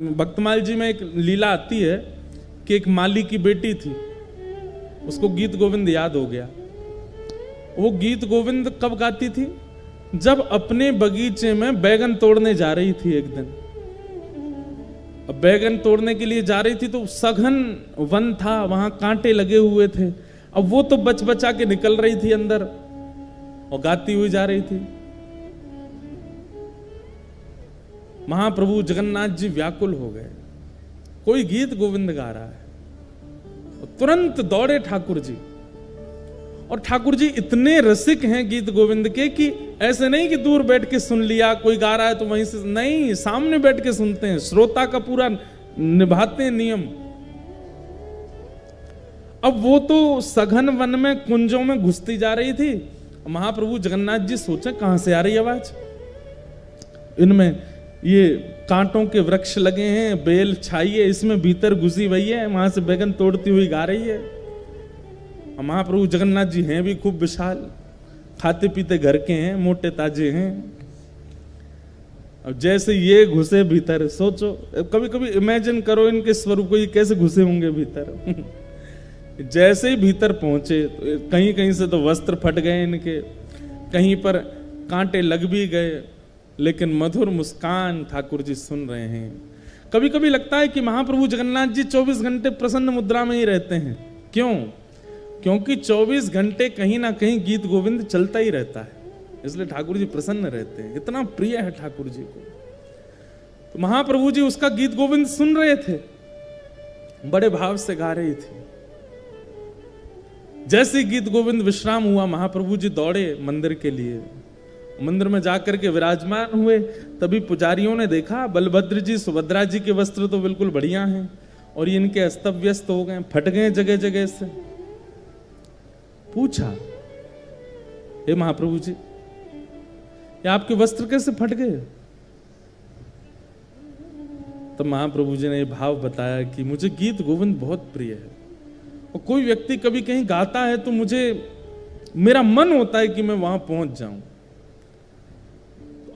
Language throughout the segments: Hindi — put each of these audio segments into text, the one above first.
भक्तमाल जी में एक लीला आती है कि एक माली की बेटी थी, उसको गीत गोविंद याद हो गया। वो गीत गोविंद कब गाती थी? जब अपने बगीचे में बैगन तोड़ने जा रही थी एक दिन। अब बैगन तोड़ने के लिए जा रही थी तो सघन वन था, वहां कांटे लगे हुए थे। अब वो तो बच बचा के निकल रही थी अंदर और गाती हुई जा रही थी। महाप्रभु जगन्नाथ जी व्याकुल हो गए, कोई गीत गोविंद गा रहा है। और तुरंत दौड़े ठाकुर जी, और ठाकुर जी इतने रसिक हैं गीत गोविंद के कि ऐसे नहीं कि दूर बैठ के सुन लिया, कोई गा रहा है तो वहीं से नहीं, सामने बैठ के सुनते हैं, श्रोता का पूरा निभाते हैं नियम। अब वो तो सघन वन में कुंजों में घुसती जा रही थी। महाप्रभु जगन्नाथ जी सोचे कहां से आ रही आवाज, इनमें ये कांटों के वृक्ष लगे हैं, बेल छाई है, इसमें भीतर घुसी हुई है, वहां से बैगन तोड़ती हुई गा रही है। महाप्रभु जगन्नाथ जी हैं भी खूब विशाल, खाते पीते घर के हैं, मोटे ताजे हैं। अब जैसे ये घुसे भीतर, सोचो कभी कभी इमेजिन करो इनके स्वरूप को, ये कैसे घुसे होंगे भीतर। जैसे ही भीतर पहुंचे तो कहीं कहीं से तो वस्त्र फट गए इनके, कहीं पर कांटे लग भी गए, लेकिन मधुर मुस्कान ठाकुर जी सुन रहे हैं। कभी कभी लगता है कि महाप्रभु जगन्नाथ जी 24 घंटे प्रसन्न मुद्रा में ही रहते हैं। क्यों? क्योंकि 24 घंटे कहीं ना कहीं गीत गोविंद चलता ही रहता है, इसलिए ठाकुर जी प्रसन्न रहते हैं। इतना प्रिय है ठाकुर जी को। तो महाप्रभु जी उसका गीत गोविंद सुन रहे थे, बड़े भाव से गा रही थी। जैसे गीत गोविंद विश्राम हुआ, महाप्रभु जी दौड़े मंदिर के लिए। मंदिर में जाकर के विराजमान हुए, तभी पुजारियों ने देखा बलभद्र जी सुभद्रा जी के वस्त्र तो बिल्कुल बढ़िया हैं और ये इनके अस्त व्यस्त हो गए, फट गए जगह जगह से। पूछा, हे महाप्रभु जी, ये आपके वस्त्र कैसे फट गए? तब महाप्रभु जी ने ये भाव बताया कि मुझे गीत गोविंद बहुत प्रिय है, और कोई व्यक्ति कभी कहीं गाता है तो मुझे, मेरा मन होता है कि मैं वहां पहुंच जाऊं।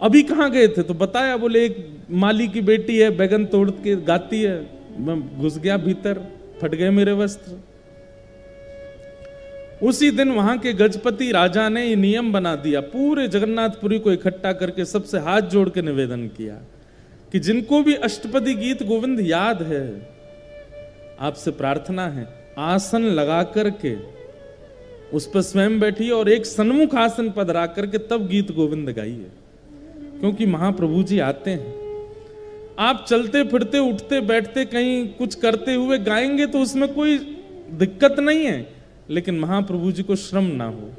अभी कहां गए थे? तो बताया, बोले एक माली की बेटी है, बैगन तोड़ के गाती है, मैं घुस गया भीतर, फट गए मेरे वस्त्र। उसी दिन वहां के गजपति राजा ने ये नियम बना दिया, पूरे जगन्नाथपुरी को इकट्ठा करके सबसे हाथ जोड़ के निवेदन किया कि जिनको भी अष्टपदी गीत गोविंद याद है, आपसे प्रार्थना है आसन लगा करके उस पर स्वयं बैठिए और एक सन्मुख आसन पधरा करके तब गीत गोविंद गाइए, क्योंकि महाप्रभु जी आते हैं। आप चलते फिरते उठते बैठते कहीं कुछ करते हुए गाएंगे तो उसमें कोई दिक्कत नहीं है, लेकिन महाप्रभु जी को श्रम ना हो।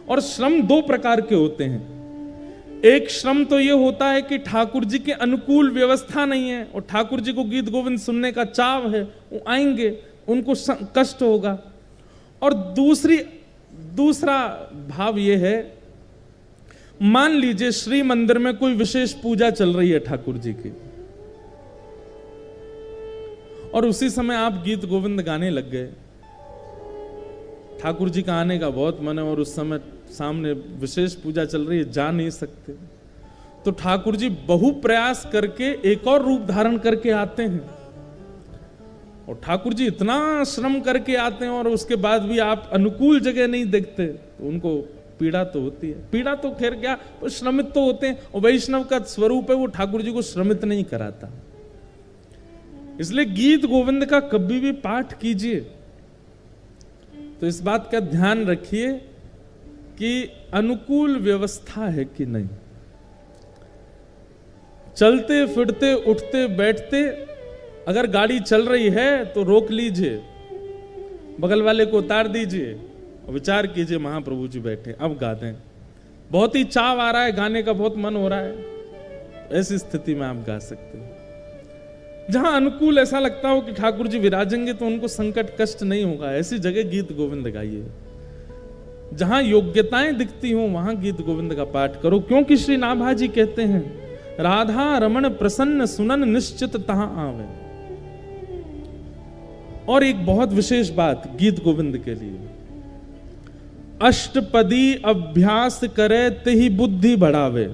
और श्रम दो प्रकार के होते हैं। एक श्रम तो ये होता है कि ठाकुर जी के अनुकूल व्यवस्था नहीं है और ठाकुर जी को गीत गोविंद सुनने का चाव है, वो आएंगे, उनको कष्ट होगा। और दूसरा भाव ये है, मान लीजिए श्री मंदिर में कोई विशेष पूजा चल रही है ठाकुर जी की, और उसी समय आप गीत गोविंद गाने लग गए। ठाकुर जी का आने का बहुत मन है और उस समय सामने विशेष पूजा चल रही है, जा नहीं सकते, तो ठाकुर जी बहु प्रयास करके एक और रूप धारण करके आते हैं। और ठाकुर जी इतना श्रम करके आते हैं और उसके बाद भी आप अनुकूल जगह नहीं देखते, तो उनको पीड़ा तो होती है। पीड़ा तो खैर क्या, वो श्रमित तो होते हैं, और वैष्णव का स्वरूप है वो ठाकुर जी को श्रमित नहीं कराता। इसलिए गीत गोविंद का कभी भी पाठ कीजिए तो इस बात का ध्यान रखिए कि अनुकूल व्यवस्था है कि नहीं। चलते फिरते उठते बैठते अगर गाड़ी चल रही है तो रोक लीजिए, बगल वाले को उतार दीजिए और विचार कीजिए महाप्रभु जी बैठे, अब गाते हैं। बहुत ही चाव आ रहा है, गाने का बहुत मन हो रहा है, ऐसी स्थिति में आप गा सकते हैं। जहां अनुकूल ऐसा लगता हो कि ठाकुर जी विराजेंगे तो उनको संकट कष्ट नहीं होगा, ऐसी जगह गीत गोविंद गाइए। जहां योग्यताएं दिखती हो वहां गीत गोविंद का पाठ करो, क्योंकि श्री नाभा जी कहते हैं, राधा रमण प्रसन्न सुनन निश्चित तहां आवे। और एक बहुत विशेष बात गीत गोविंद के लिए, अष्टपदी अभ्यास करे ते ही बुद्धि बढ़ावे।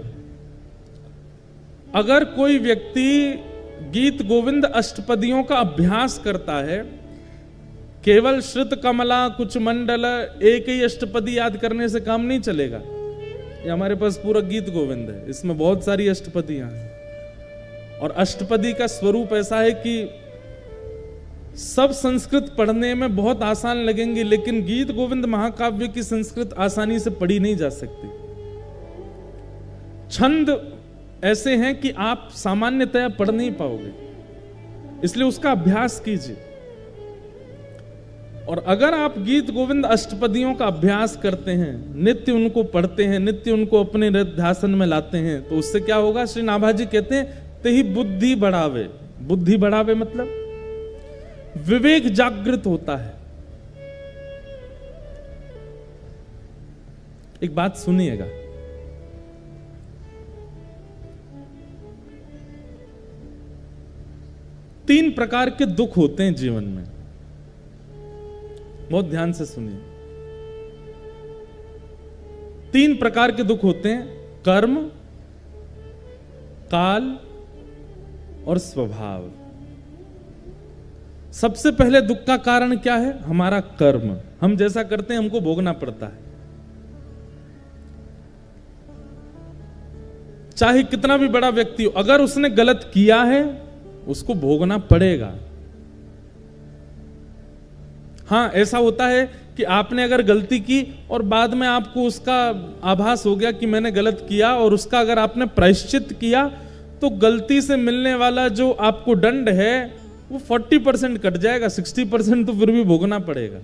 अगर कोई व्यक्ति गीत गोविंद अष्टपदियों का अभ्यास करता है, केवल श्रुत कमला कुछ मंडल एक ही अष्टपदी याद करने से काम नहीं चलेगा। ये हमारे पास पूरा गीत गोविंद है, इसमें बहुत सारी अष्टपदियां हैं, और अष्टपदी का स्वरूप ऐसा है कि सब संस्कृत पढ़ने में बहुत आसान लगेंगे, लेकिन गीत गोविंद महाकाव्य की संस्कृत आसानी से पढ़ी नहीं जा सकती। छंद ऐसे हैं कि आप सामान्यतया पढ़ नहीं पाओगे, इसलिए उसका अभ्यास कीजिए। और अगर आप गीत गोविंद अष्टपदियों का अभ्यास करते हैं, नित्य उनको पढ़ते हैं, नित्य उनको अपने ध्यान में लाते हैं, तो उससे क्या होगा? श्री नाभाजी कहते हैं ते ही बुद्धि बढ़ावे। बुद्धि बढ़ावे मतलब विवेक जागृत होता है। एक बात सुनिएगा, तीन प्रकार के दुख होते हैं जीवन में, बहुत ध्यान से सुनिए। तीन प्रकार के दुख होते हैं, कर्म, काल और स्वभाव। सबसे पहले दुख का कारण क्या है? हमारा कर्म। हम जैसा करते हैं हमको भोगना पड़ता है, चाहे कितना भी बड़ा व्यक्ति हो, अगर उसने गलत किया है उसको भोगना पड़ेगा। हां, ऐसा होता है कि आपने अगर गलती की और बाद में आपको उसका आभास हो गया कि मैंने गलत किया, और उसका अगर आपने प्रायश्चित किया, तो गलती से मिलने वाला जो आपको दंड है वो 40% कट जाएगा, 60% तो फिर भी भोगना पड़ेगा।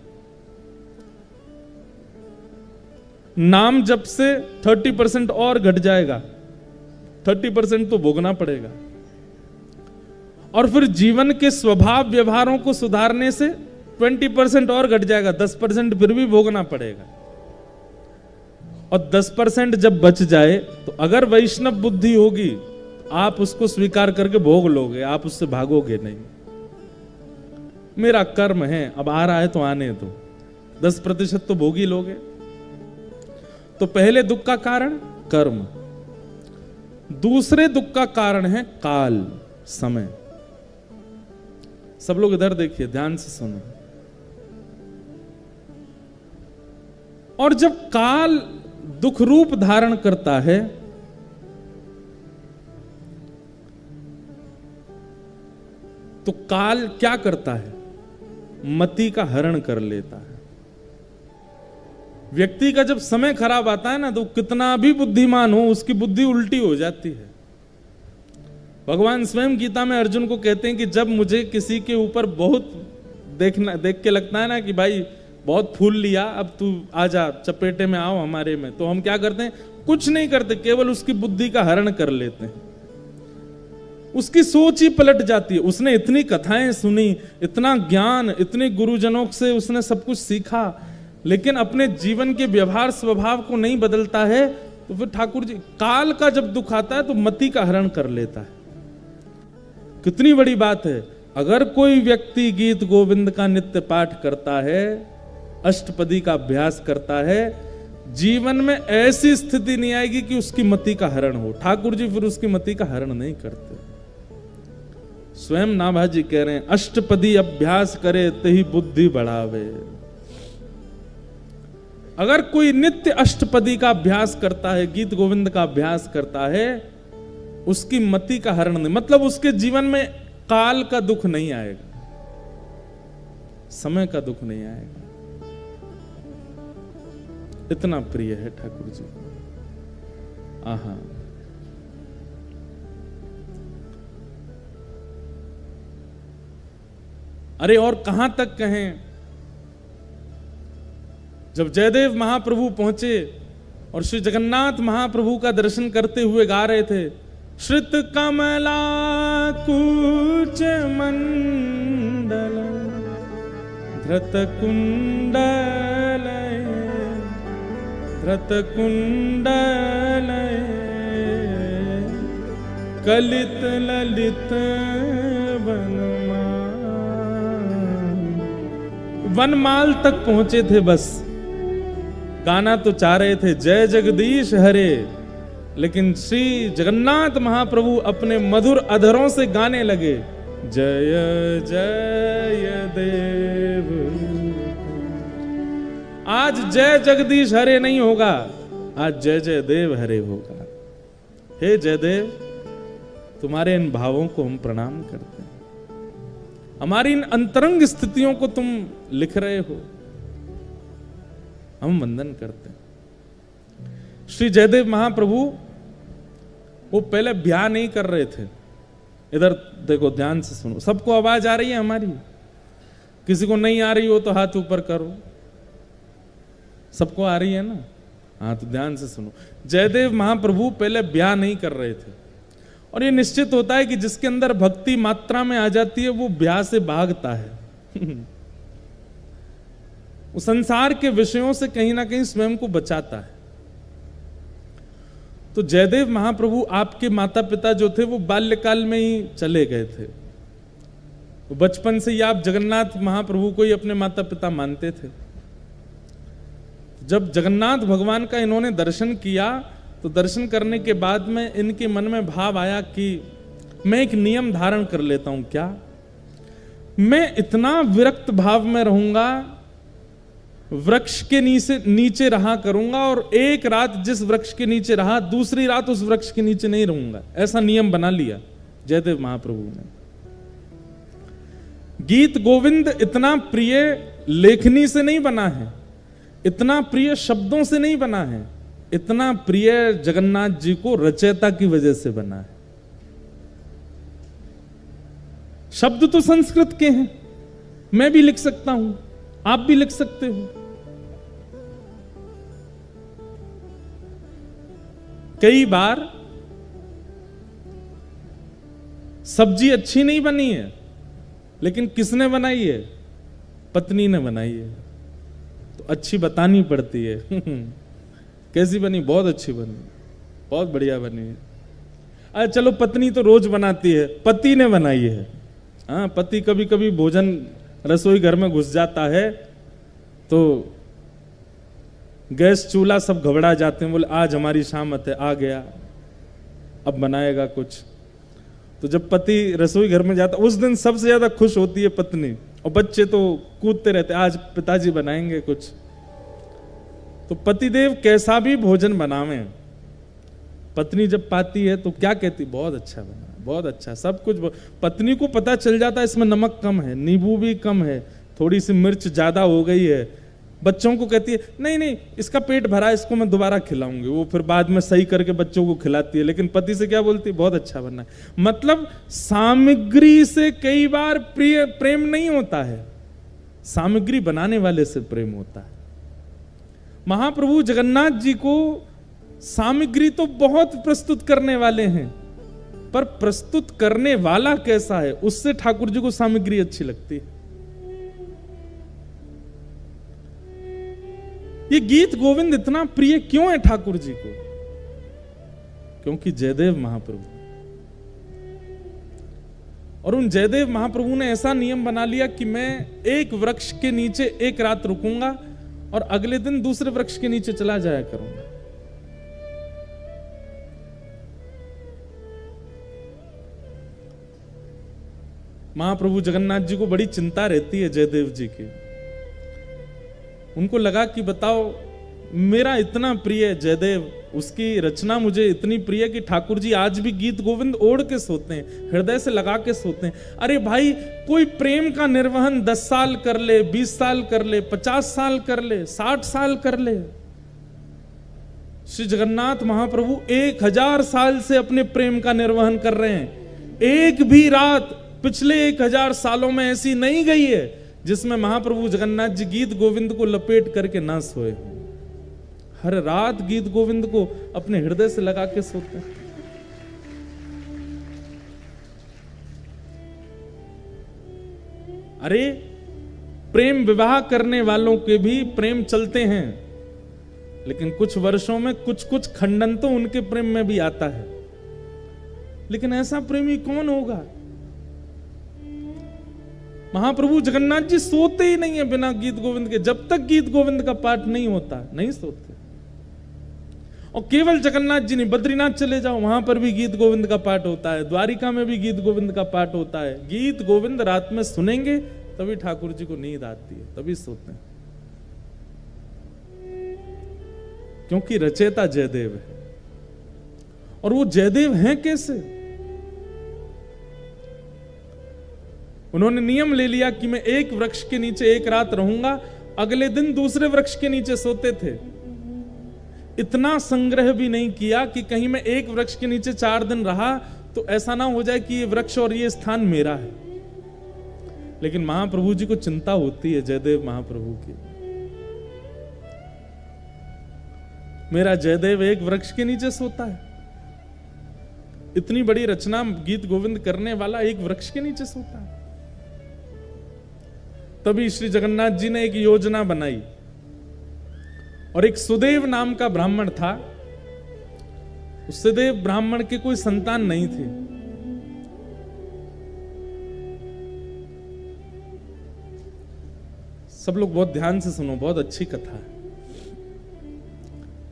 नाम जप से 30% और घट जाएगा, 30% तो भोगना पड़ेगा। और फिर जीवन के स्वभाव व्यवहारों को सुधारने से 20% और घट जाएगा, 10% फिर भी भोगना पड़ेगा। और 10% जब बच जाए तो अगर वैष्णव बुद्धि होगी, आप उसको स्वीकार करके भोग लोगे, आप उससे भागोगे नहीं। मेरा कर्म है, अब आ रहा है तो आने दो, 10% तो भोग ही लोगे। तो पहले दुख का कारण कर्म, दूसरे दुख का कारण है काल, समय। सब लोग इधर देखिए, ध्यान से सुनो। और जब काल दुख रूप धारण करता है तो काल क्या करता है? मति का हरण कर लेता है। व्यक्ति का जब समय खराब आता है ना, तो कितना भी बुद्धिमान हो उसकी बुद्धि उल्टी हो जाती है। भगवान स्वयं गीता में अर्जुन को कहते हैं कि जब मुझे किसी के ऊपर बहुत देख के लगता है ना कि भाई बहुत फूल लिया, अब तू आजा चपेटे में आओ हमारे में, तो हम क्या करते हैं? कुछ नहीं करते, केवल उसकी बुद्धि का हरण कर लेते हैं। उसकी सोच ही पलट जाती है। उसने इतनी कथाएं सुनी, इतना ज्ञान, इतने गुरुजनों से उसने सब कुछ सीखा, लेकिन अपने जीवन के व्यवहार स्वभाव को नहीं बदलता है, तो फिर ठाकुर जी काल का जब दुख आता है तो मति का हरण कर लेता है। कितनी बड़ी बात है। अगर कोई व्यक्ति गीत गोविंद का नित्य पाठ करता है, अष्टपदी का अभ्यास करता है, जीवन में ऐसी स्थिति नहीं आएगी कि उसकी मति का हरण हो। ठाकुर जी फिर उसकी मति का हरण नहीं करते। स्वयं नाभाजी कह रहे हैं, अष्टपदी अभ्यास करे तही बुद्धि बढ़ावे। अगर कोई नित्य अष्टपदी का अभ्यास करता है, गीत गोविंद का अभ्यास करता है, उसकी मति का हरण नहीं, मतलब उसके जीवन में काल का दुख नहीं आएगा, समय का दुख नहीं आएगा। इतना प्रिय है ठाकुर जी। आहा, अरे और कहां तक कहें। जब जयदेव महाप्रभु पहुंचे और श्री जगन्नाथ महाप्रभु का दर्शन करते हुए गा रहे थे, श्रित कमला कूच मंडल धृत कुंडल धृत कुंडल कलित ललित वनमाल तक पहुंचे थे। बस गाना तो चाह रहे थे, जय जगदीश हरे, लेकिन श्री जगन्नाथ महाप्रभु अपने मधुर अधरों से गाने लगे, जय जय देव। आज जय जगदीश हरे नहीं होगा, आज जय जय देव हरे होगा। हे जयदेव, तुम्हारे इन भावों को हम प्रणाम करते हैं, हमारी इन अंतरंग स्थितियों को तुम लिख रहे हो, हम वंदन करते हैं। श्री जयदेव महाप्रभु वो पहले ब्याह नहीं कर रहे थे। इधर देखो, ध्यान से सुनो, सबको आवाज आ रही है हमारी? किसी को नहीं आ रही हो तो हाथ ऊपर करो। सबको आ रही है ना? हाँ, तो ध्यान से सुनो। जयदेव महाप्रभु पहले ब्याह नहीं कर रहे थे, और ये निश्चित होता है कि जिसके अंदर भक्ति मात्रा में आ जाती है वो ब्याह से भागता है। वो संसार के विषयों से कहीं ना कहीं स्वयं को बचाता है। तो जयदेव महाप्रभु, आपके माता पिता जो थे वो बाल्यकाल में ही चले गए थे। तो बचपन से ही आप जगन्नाथ महाप्रभु को ही अपने माता पिता मानते थे। जब जगन्नाथ भगवान का इन्होंने दर्शन किया, तो दर्शन करने के बाद में इनके मन में भाव आया कि मैं एक नियम धारण कर लेता हूं। क्या? मैं इतना विरक्त भाव में रहूंगा, वृक्ष के नीचे रहा करूंगा, और एक रात जिस वृक्ष के नीचे रहा, दूसरी रात उस वृक्ष के नीचे नहीं रहूंगा। ऐसा नियम बना लिया जयदेव महाप्रभु ने। गीत गोविंद इतना प्रिय लेखनी से नहीं बना है, इतना प्रिय शब्दों से नहीं बना है, इतना प्रिय जगन्नाथ जी को रचयिता की वजह से बना है। शब्द तो संस्कृत के हैं, मैं भी लिख सकता हूं, आप भी लिख सकते हो। कई बार सब्जी अच्छी नहीं बनी है, लेकिन किसने बनाई है? पत्नी ने बनाई है, तो अच्छी बतानी पड़ती है। कैसी बनी? बहुत अच्छी बनी, बहुत बढ़िया बनी है। अरे चलो, पत्नी तो रोज बनाती है, पति ने बनाई है। हाँ, पति कभी कभी भोजन रसोई घर में घुस जाता है तो गैस चूल्हा सब घबरा जाते हैं, बोले आज हमारी शामत है, आ गया, अब बनाएगा कुछ। तो जब पति रसोई घर में जाता, उस दिन सबसे ज्यादा खुश होती है पत्नी, और बच्चे तो कूदते रहते, आज पिताजी बनाएंगे कुछ। तो पतिदेव कैसा भी भोजन बनावे, पत्नी जब पाती है तो क्या कहती? बहुत अच्छा बना, बहुत अच्छा, सब कुछ। पत्नी को पता चल जाता है इसमें नमक कम है, नींबू भी कम है, थोड़ी सी मिर्च ज्यादा हो गई है। बच्चों को कहती है नहीं नहीं, इसका पेट भरा, इसको मैं दोबारा खिलाऊंगी। वो फिर बाद में सही करके बच्चों को खिलाती है। लेकिन पति से क्या बोलती है? बहुत अच्छा बना है। मतलब सामग्री से कई बार प्रेम नहीं होता है, सामग्री बनाने वाले से प्रेम होता है। महाप्रभु जगन्नाथ जी को सामग्री तो बहुत प्रस्तुत करने वाले हैं, पर प्रस्तुत करने वाला कैसा है, उससे ठाकुर जी को सामग्री अच्छी लगती है। ये गीत गोविंद इतना प्रिय क्यों है ठाकुर जी को? क्योंकि जयदेव महाप्रभु, और उन जयदेव महाप्रभु ने ऐसा नियम बना लिया कि मैं एक वृक्ष के नीचे एक रात रुकूंगा और अगले दिन दूसरे वृक्ष के नीचे चला जाया करूंगा। महाप्रभु जगन्नाथ जी को बड़ी चिंता रहती है जयदेव जी की। उनको लगा कि बताओ, मेरा इतना प्रिय जयदेव, उसकी रचना मुझे इतनी प्रिय कि ठाकुर जी आज भी गीत गोविंद ओढ़ के सोते हैं, हृदय से लगा के सोते हैं। अरे भाई, कोई प्रेम का निर्वहन 10 साल कर ले, 20 साल कर ले, 50 साल कर ले, 60 साल कर ले। श्री जगन्नाथ महाप्रभु 1000 साल से अपने प्रेम का निर्वहन कर रहे हैं। एक भी रात पिछले 1000 सालों में ऐसी नहीं गई है जिसमें महाप्रभु जगन्नाथ जी गीत गोविंद को लपेट करके ना सोए। हर रात गीत गोविंद को अपने हृदय से लगा के सोते हैं। अरे, प्रेम विवाह करने वालों के भी प्रेम चलते हैं, लेकिन कुछ वर्षों में कुछ खंडन तो उनके प्रेम में भी आता है। लेकिन ऐसा प्रेमी कौन होगा? महाप्रभु जगन्नाथ जी सोते ही नहीं है बिना गीत गोविंद के। जब तक गीत गोविंद का पाठ नहीं होता, नहीं सोते। और केवल जगन्नाथ जी नहीं, बद्रीनाथ चले जाओ, वहां पर भी गीत गोविंद का पाठ होता है, द्वारिका में भी गीत गोविंद का पाठ होता है। गीत गोविंद रात में सुनेंगे तभी ठाकुर जी को नींद आती है, तभी सोते हैं, क्योंकि रचयिता जयदेव है। और वो जयदेव हैं कैसे? उन्होंने नियम ले लिया कि मैं एक वृक्ष के नीचे एक रात रहूंगा, अगले दिन दूसरे वृक्ष के नीचे सोते थे। इतना संग्रह भी नहीं किया कि कहीं मैं एक वृक्ष के नीचे 4 दिन रहा तो ऐसा ना हो जाए कि ये वृक्ष और ये स्थान मेरा है। लेकिन महाप्रभु जी को चिंता होती है जयदेव महाप्रभु की, मेरा जयदेव एक वृक्ष के नीचे सोता है, इतनी बड़ी रचना गीत गोविंद करने वाला एक वृक्ष के नीचे सोता है। तभी श्री जगन्नाथ जी ने एक योजना बनाई, और एक सुदेव नाम का ब्राह्मण था। उस सुदेव ब्राह्मण के कोई संतान नहीं थी। सब लोग बहुत ध्यान से सुनो, बहुत अच्छी कथा है।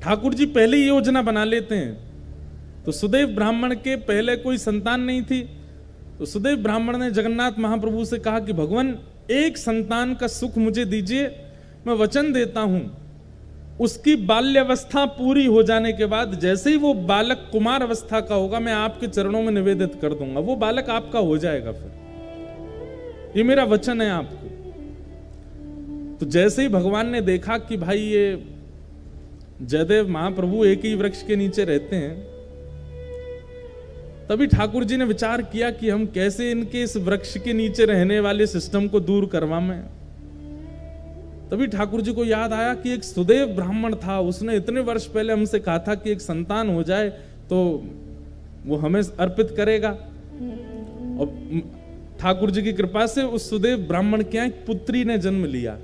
ठाकुर जी पहले ही योजना बना लेते हैं। तो सुदेव ब्राह्मण के पहले कोई संतान नहीं थी, तो सुदेव ब्राह्मण ने जगन्नाथ महाप्रभु से कहा कि भगवान एक संतान का सुख मुझे दीजिए, मैं वचन देता हूं उसकी बाल्यावस्था पूरी हो जाने के बाद जैसे ही वो बालक कुमार अवस्था का होगा मैं आपके चरणों में निवेदित कर दूंगा, वो बालक आपका हो जाएगा। फिर ये मेरा वचन है आपको। तो जैसे ही भगवान ने देखा कि भाई ये जयदेव महाप्रभु एक ही वृक्ष के नीचे रहते हैं, तभी ठाकुर जी ने विचार किया कि हम कैसे इनके इस वृक्ष के नीचे रहने वाले सिस्टम को दूर करवाएं। तभी ठाकुर जी को याद आया कि एक सुदेव ब्राह्मण था, उसने इतने वर्ष पहले हमसे कहा था कि एक संतान हो जाए तो वो हमें अर्पित करेगा। और ठाकुर जी की कृपा से उस सुदेव ब्राह्मण के यहाँ एक पुत्री ने जन्म लिया।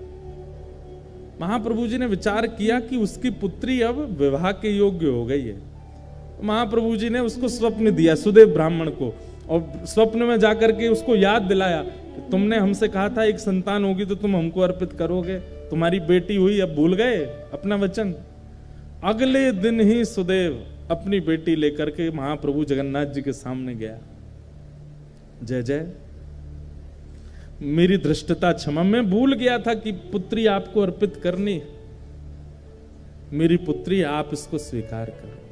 महाप्रभु जी ने विचार किया कि उसकी पुत्री अब विवाह के योग्य हो गई है। महाप्रभु जी ने उसको स्वप्न दिया सुदेव ब्राह्मण को, और स्वप्न में जाकर के उसको याद दिलाया कि तुमने हमसे कहा था एक संतान होगी तो तुम हमको अर्पित करोगे, तुम्हारी बेटी हुई, अब भूल गए अपना वचन। अगले दिन ही सुदेव अपनी बेटी लेकर के महाप्रभु जगन्नाथ जी के सामने गया। जय जय, मेरी धृष्टता क्षमा, मैं भूल गया था कि पुत्री आपको अर्पित करनी, मेरी पुत्री आप इसको स्वीकार करो।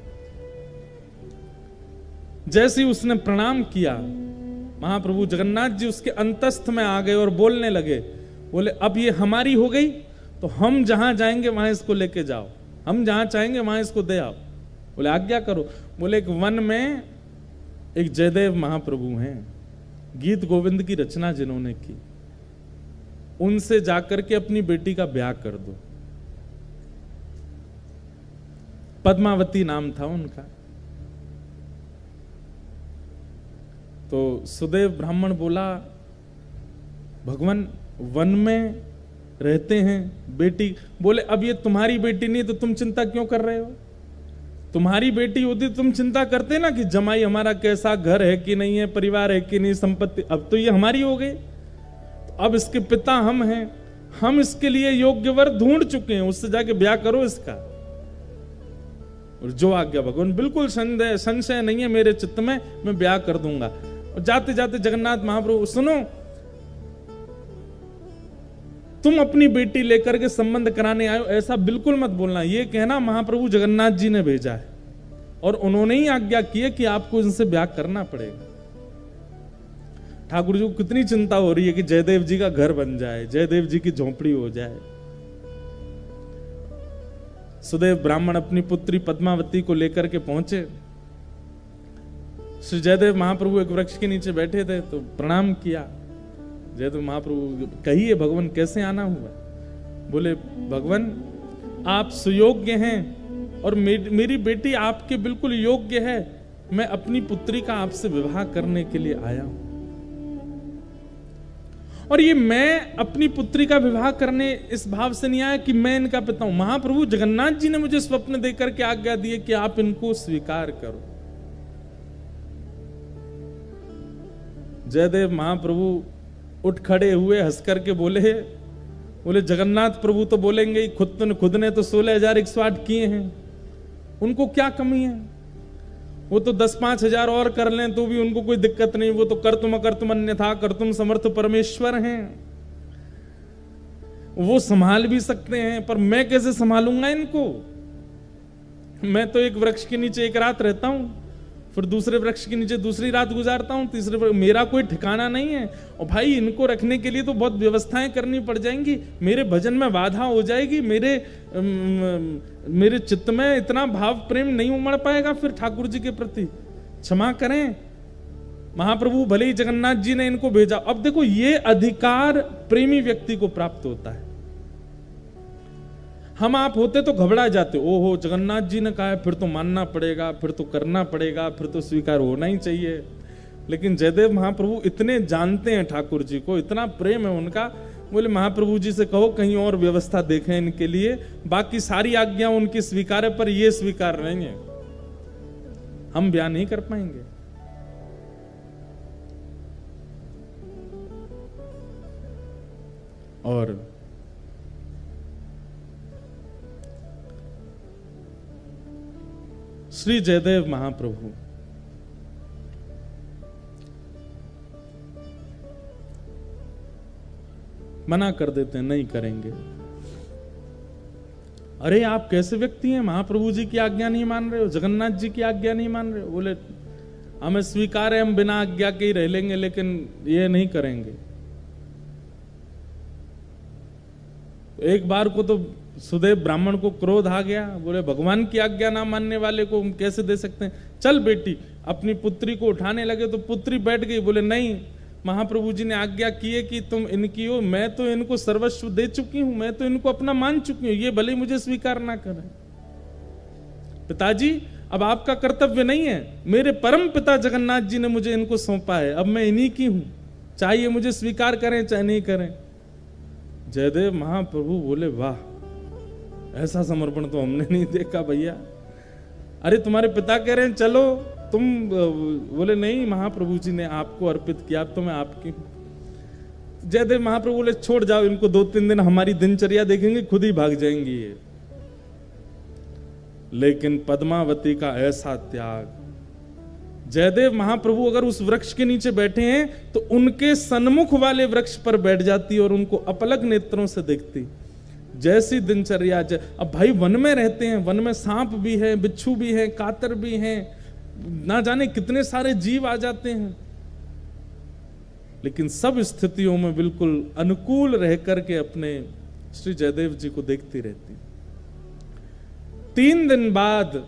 जैसे ही उसने प्रणाम किया, महाप्रभु जगन्नाथ जी उसके अंतस्थ में आ गए और बोलने लगे, बोले अब ये हमारी हो गई तो हम जहां जाएंगे वहां इसको लेके जाओ, हम जहां चाहेंगे वहां इसको दे आओ। बोले आज्ञा करो। बोले एक वन में एक जयदेव महाप्रभु हैं, गीत गोविंद की रचना जिन्होंने की, उनसे जाकर के अपनी बेटी का ब्याह कर दो। पद्मावती नाम था उनका। तो सुदेव ब्राह्मण बोला, भगवान वन में रहते हैं, बेटी, बोले अब ये तुम्हारी बेटी नहीं तो तुम चिंता क्यों कर रहे हो? तुम्हारी बेटी होती तुम चिंता करते ना कि जमाई हमारा कैसा, घर है कि नहीं है, परिवार है कि नहीं, संपत्ति। अब तो ये हमारी हो गई, अब इसके पिता हम हैं, हम इसके लिए योग्य वर ढूंढ चुके हैं, उससे जाके ब्याह करो इसका। और जो आज्ञा भगवान, बिल्कुल संशय नहीं है मेरे चित्त में, मैं ब्याह कर दूंगा। और जाते जाते जगन्नाथ महाप्रभु, सुनो, तुम अपनी बेटी लेकर के संबंध कराने आए हो ऐसा बिल्कुल मत बोलना, ये कहना महाप्रभु जगन्नाथ जी ने भेजा है और उन्होंने ही आज्ञा की है कि आपको इनसे ब्याह करना पड़ेगा। ठाकुर जी को कितनी चिंता हो रही है कि जयदेव जी का घर बन जाए, जयदेव जी की झोंपड़ी हो जाए। सुदेव ब्राह्मण अपनी पुत्री पद्मावती को लेकर के पहुंचे। श्री जयदेव महाप्रभु एक वृक्ष के नीचे बैठे थे तो प्रणाम किया। जयदेव महाप्रभु, कहिए भगवान कैसे आना हुआ? बोले भगवान आप सुयोग्य हैं और मेरी बेटी आपके बिल्कुल योग्य है, मैं अपनी पुत्री का आपसे विवाह करने के लिए आया हूं। और ये मैं अपनी पुत्री का विवाह करने इस भाव से नहीं आया कि मैं इनका पिता हूं। महाप्रभु जगन्नाथ जी ने मुझे स्वप्न देकर के आज्ञा दी है कि आप इनको स्वीकार करो। जयदेव महाप्रभु उठ खड़े हुए, हंस करके बोले जगन्नाथ प्रभु तो बोलेंगे ही, खुद ने तो 16,108 किए हैं, उनको क्या कमी है? वो तो 10-5 हजार और कर लें तो भी उनको कोई दिक्कत नहीं, वो तो कर्तुम अकर्तुम अन्यथा कर्तुम समर्थ परमेश्वर हैं, वो संभाल भी सकते हैं। पर मैं कैसे संभालूंगा इनको? मैं तो एक वृक्ष के नीचे एक रात रहता हूं, फिर दूसरे वृक्ष के नीचे दूसरी रात गुजारता हूं, तीसरे मेरा कोई ठिकाना नहीं है। और भाई इनको रखने के लिए तो बहुत व्यवस्थाएं करनी पड़ जाएंगी, मेरे भजन में बाधा हो जाएगी, मेरे चित्त में इतना भाव प्रेम नहीं उमड़ पाएगा फिर ठाकुर जी के प्रति। क्षमा करें, महाप्रभु भले ही जगन्नाथ जी ने इनको भेजा। अब देखो ये अधिकार प्रेमी व्यक्ति को प्राप्त होता है। हम आप होते तो घबरा जाते, ओहो जगन्नाथ जी ने कहा है फिर तो मानना पड़ेगा, फिर तो करना पड़ेगा, फिर तो स्वीकार होना ही चाहिए। लेकिन जयदेव महाप्रभु इतने जानते हैं ठाकुर जी को, इतना प्रेम है उनका, बोले महाप्रभु जी से कहो कहीं और व्यवस्था देखें इनके लिए, बाकी सारी आज्ञा उनकी स्वीकार है पर ये स्वीकार नहीं है, हम बयान नहीं कर पाएंगे। और श्री जयदेव महाप्रभु मना कर देते हैं, नहीं करेंगे। अरे आप कैसे व्यक्ति हैं, महाप्रभु जी की आज्ञा नहीं मान रहे हो, जगन्नाथ जी की आज्ञा नहीं मान रहे हो? बोले हमें स्वीकार है, हम बिना आज्ञा के ही रह लेंगे, लेकिन ये नहीं करेंगे। एक बार को तो सुदेव ब्राह्मण को क्रोध आ गया, बोले भगवान की आज्ञा ना मानने वाले को हम कैसे दे सकते हैं, चल बेटी। अपनी पुत्री को उठाने लगे तो पुत्री बैठ गई, बोले नहीं महाप्रभु जी ने आज्ञा की है कि तुम इनकी हो, मैं तो इनको सर्वस्व दे चुकी हूं, मैं तो इनको अपना मान चुकी हूं, ये भले मुझे स्वीकार ना करें। पिताजी अब आपका कर्तव्य नहीं है, मेरे परम पिता जगन्नाथ जी ने मुझे इनको सौंपा है, अब मैं इन्हीं की हूं, चाहे मुझे स्वीकार करें चाहे नहीं करें। जयदेव महाप्रभु बोले वाह, ऐसा समर्पण तो हमने नहीं देखा भैया। अरे तुम्हारे पिता कह रहे हैं चलो तुम, बोले नहीं महाप्रभु जी ने आपको अर्पित किया, तो मैं आपकी। जयदेव महाप्रभु बोले छोड़ जाओ इनको, 2-3 दिन हमारी दिनचर्या देखेंगे, खुद ही भाग जाएंगी ये। लेकिन पद्मावती का ऐसा त्याग, जयदेव महाप्रभु अगर उस वृक्ष के नीचे बैठे हैं तो उनके सन्मुख वाले वृक्ष पर बैठ जाती और उनको अपलक नेत्रों से देखती। जैसी दिनचर्या, अब भाई वन में रहते हैं, वन में सांप भी है, बिच्छू भी है, कातर भी है, ना जाने कितने सारे जीव आ जाते हैं, लेकिन सब स्थितियों में बिल्कुल अनुकूल रह करके अपने श्री जयदेव जी को देखती रहती। 3 दिन बाद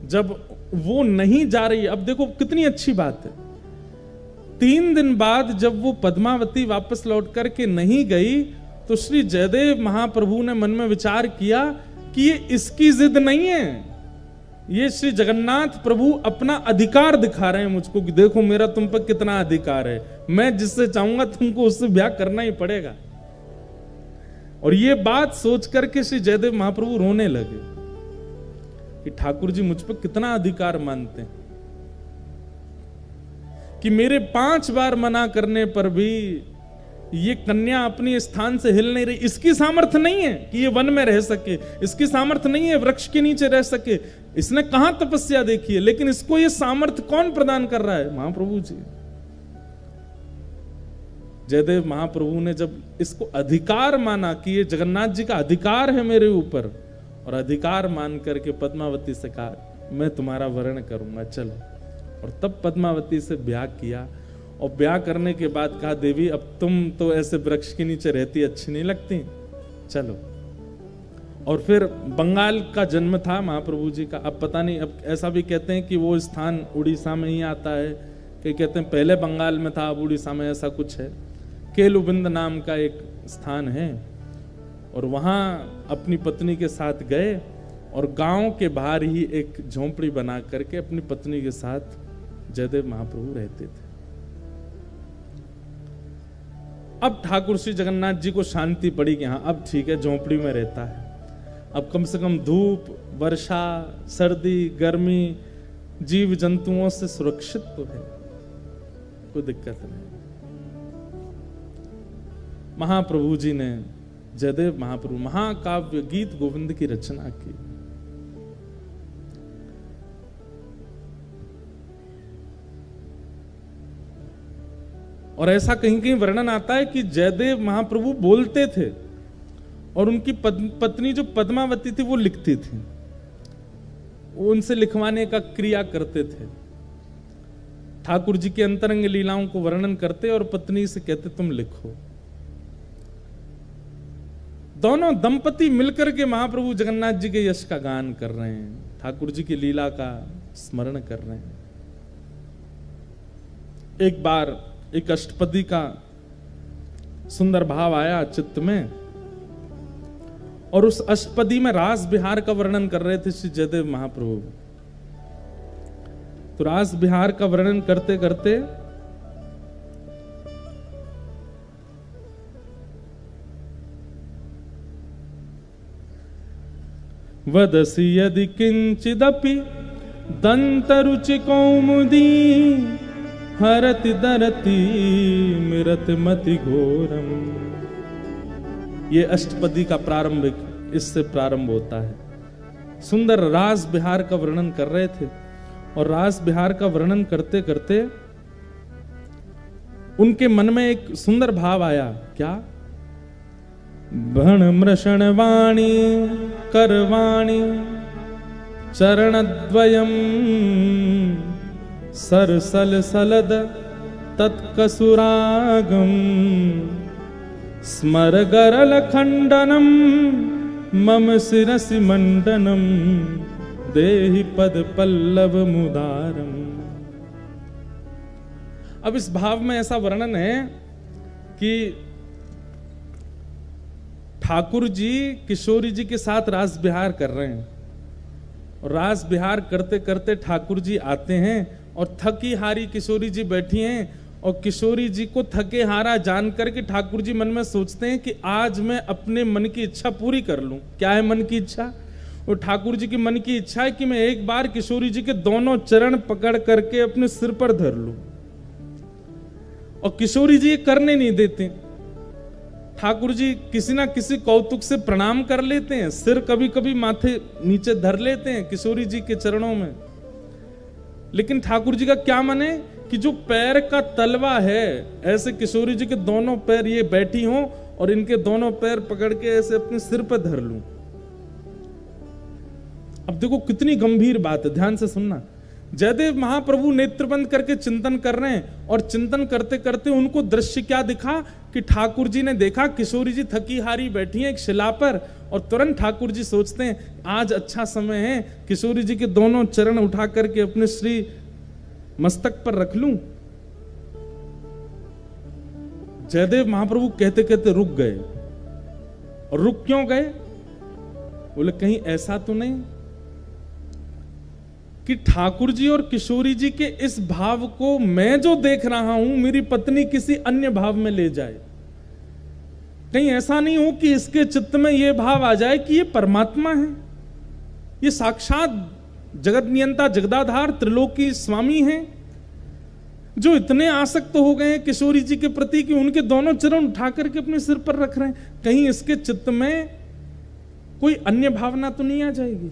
जब वो नहीं जा रही, अब देखो कितनी अच्छी बात है, 3 दिन बाद जब वो पद्मावती वापस लौट करके नहीं गई तो श्री जयदेव महाप्रभु ने मन में विचार किया कि ये इसकी जिद नहीं है, ये श्री जगन्नाथ प्रभु अपना अधिकार दिखा रहे हैं मुझको कि देखो मेरा तुम पर कितना अधिकार है, मैं जिससे चाहूंगा तुमको उससे ब्याह करना ही पड़ेगा। और ये बात सोच करके श्री जयदेव महाप्रभु रोने लगे कि ठाकुर जी मुझ पर कितना अधिकार मानते हैं कि मेरे 5 बार मना करने पर भी ये कन्या अपनी स्थान से हिल नहीं रही। इसकी सामर्थ्य नहीं है कि ये वन में रह सके, इसकी सामर्थ्य नहीं है वृक्ष के नीचे रह सके, इसने कहां तपस्या देखी है, लेकिन इसको ये सामर्थ्य कौन प्रदान कर रहा है? महाप्रभु जी। जयदेव महाप्रभु ने जब इसको अधिकार माना कि ये जगन्नाथ जी का अधिकार है मेरे ऊपर, और अधिकार मान करके पद्मावती से कहा मैं तुम्हारा वर्ण करूंगा, चलो। और तब पद्मावती से ब्याह किया, और ब्याह करने के बाद कहा देवी अब तुम तो ऐसे वृक्ष के नीचे रहती अच्छी नहीं लगती, चलो। और फिर बंगाल का जन्म था महाप्रभु जी का। अब पता नहीं, अब ऐसा भी कहते हैं कि वो स्थान उड़ीसा में ही आता है, कई कहते हैं पहले बंगाल में था अब उड़ीसा में, ऐसा कुछ है। केलुबिंद नाम का एक स्थान है, और वहां अपनी पत्नी के साथ गए और गांव के बाहर ही एक झोंपड़ी बना करके अपनी पत्नी के साथ जयदेव महाप्रभु रहते थे। अब ठाकुर श्री जगन्नाथ जी को शांति पड़ी कि हाँ अब ठीक है, झोंपड़ी में रहता है, अब कम से कम धूप, वर्षा, सर्दी, गर्मी, जीव जंतुओं से सुरक्षित तो है, कोई दिक्कत नहीं। महाप्रभु जी ने, जयदेव महाप्रभु महाकाव्य गीत गोविंद की रचना की। और ऐसा कहीं कहीं वर्णन आता है कि जयदेव महाप्रभु बोलते थे और उनकी पत्नी जो पद्मावती थी वो लिखती थी, वो उनसे लिखवाने का क्रिया करते थे। ठाकुर जी के अंतरंग लीलाओं को वर्णन करते और पत्नी से कहते तुम लिखो। दोनों दंपति मिलकर के महाप्रभु जगन्नाथ जी के यश का गान कर रहे हैं, ठाकुर जी की लीला का स्मरण कर रहे हैं। एक बार एक अष्टपदी का सुंदर भाव आया चित्त में, और उस अष्टपदी में रास बिहार का वर्णन कर रहे थे श्री जयदेव महाप्रभु। तो रास बिहार का वर्णन करते करते वदसि यदि किंचिदपि दंतरुचि कौमुदी हरति दरति मिरत मति घोरम। ये अष्टपदी का प्रारंभिक इससे प्रारंभ होता है। सुंदर रास बिहार का वर्णन कर रहे थे और रास बिहार का वर्णन करते करते उनके मन में एक सुंदर भाव आया। क्या? भण मृषण वाणी करवाणी चरणद्वयम् सरसल सलद तत्कसुरागम स्मर गरल खंडनम मम शिरसि मंडनम देहि पद पल्लव मुदारम। अब इस भाव में ऐसा वर्णन है कि ठाकुर जी किशोरी जी के साथ रास बिहार कर रहे हैं और रास बिहार करते करते ठाकुर जी आते हैं और थकी हारी किशोरी जी बैठी हैं और किशोरी जी को थके हारा जान करके ठाकुर जी मन में सोचते हैं कि आज मैं अपने मन की इच्छा पूरी कर लूं। क्या है मन की इच्छा? और ठाकुर जी की मन की इच्छा है कि मैं एक बार किशोरी जी के दोनों चरण पकड़ करके अपने सिर पर धर लूं। और किशोरी जी ये करने नहीं देते। ठाकुर जी किसी ना किसी कौतुक से प्रणाम कर लेते हैं, सिर कभी कभी माथे नीचे धर लेते हैं किशोरी जी के चरणों में। लेकिन ठाकुर जी का क्या मन है कि जो पैर का तलवा है ऐसे किशोरी जी के दोनों पैर ये बैठी हों और इनके दोनों पैर पकड़ के ऐसे अपने सिर पर धर लूं। अब देखो कितनी गंभीर बात है, ध्यान से सुनना। जयदेव महाप्रभु नेत्र बंद करके चिंतन कर रहे हैं और चिंतन करते करते उनको दृश्य क्या दिखा कि ठाकुर जी ने देखा किशोरी जी थकी हारी बैठी हैं एक शिला पर और तुरंत ठाकुर जी सोचते हैं आज अच्छा समय है, किशोरी जी के दोनों चरण उठा करके अपने श्री मस्तक पर रख लूं। जयदेव महाप्रभु कहते कहते रुक गए। और रुक क्यों गए? बोले कहीं ऐसा तो नहीं कि ठाकुर जी और किशोरी जी के इस भाव को मैं जो देख रहा हूं मेरी पत्नी किसी अन्य भाव में ले जाए। कहीं ऐसा नहीं हो कि इसके चित्त में यह भाव आ जाए कि ये परमात्मा है, ये साक्षात जगत नियंता जगदाधार त्रिलोकी स्वामी हैं, जो इतने आसक्त हो गए हैं किशोरी जी के प्रति कि उनके दोनों चरण उठा करके अपने सिर पर रख रहे हैं। कहीं इसके चित्त में कोई अन्य भावना तो नहीं आ जाएगी?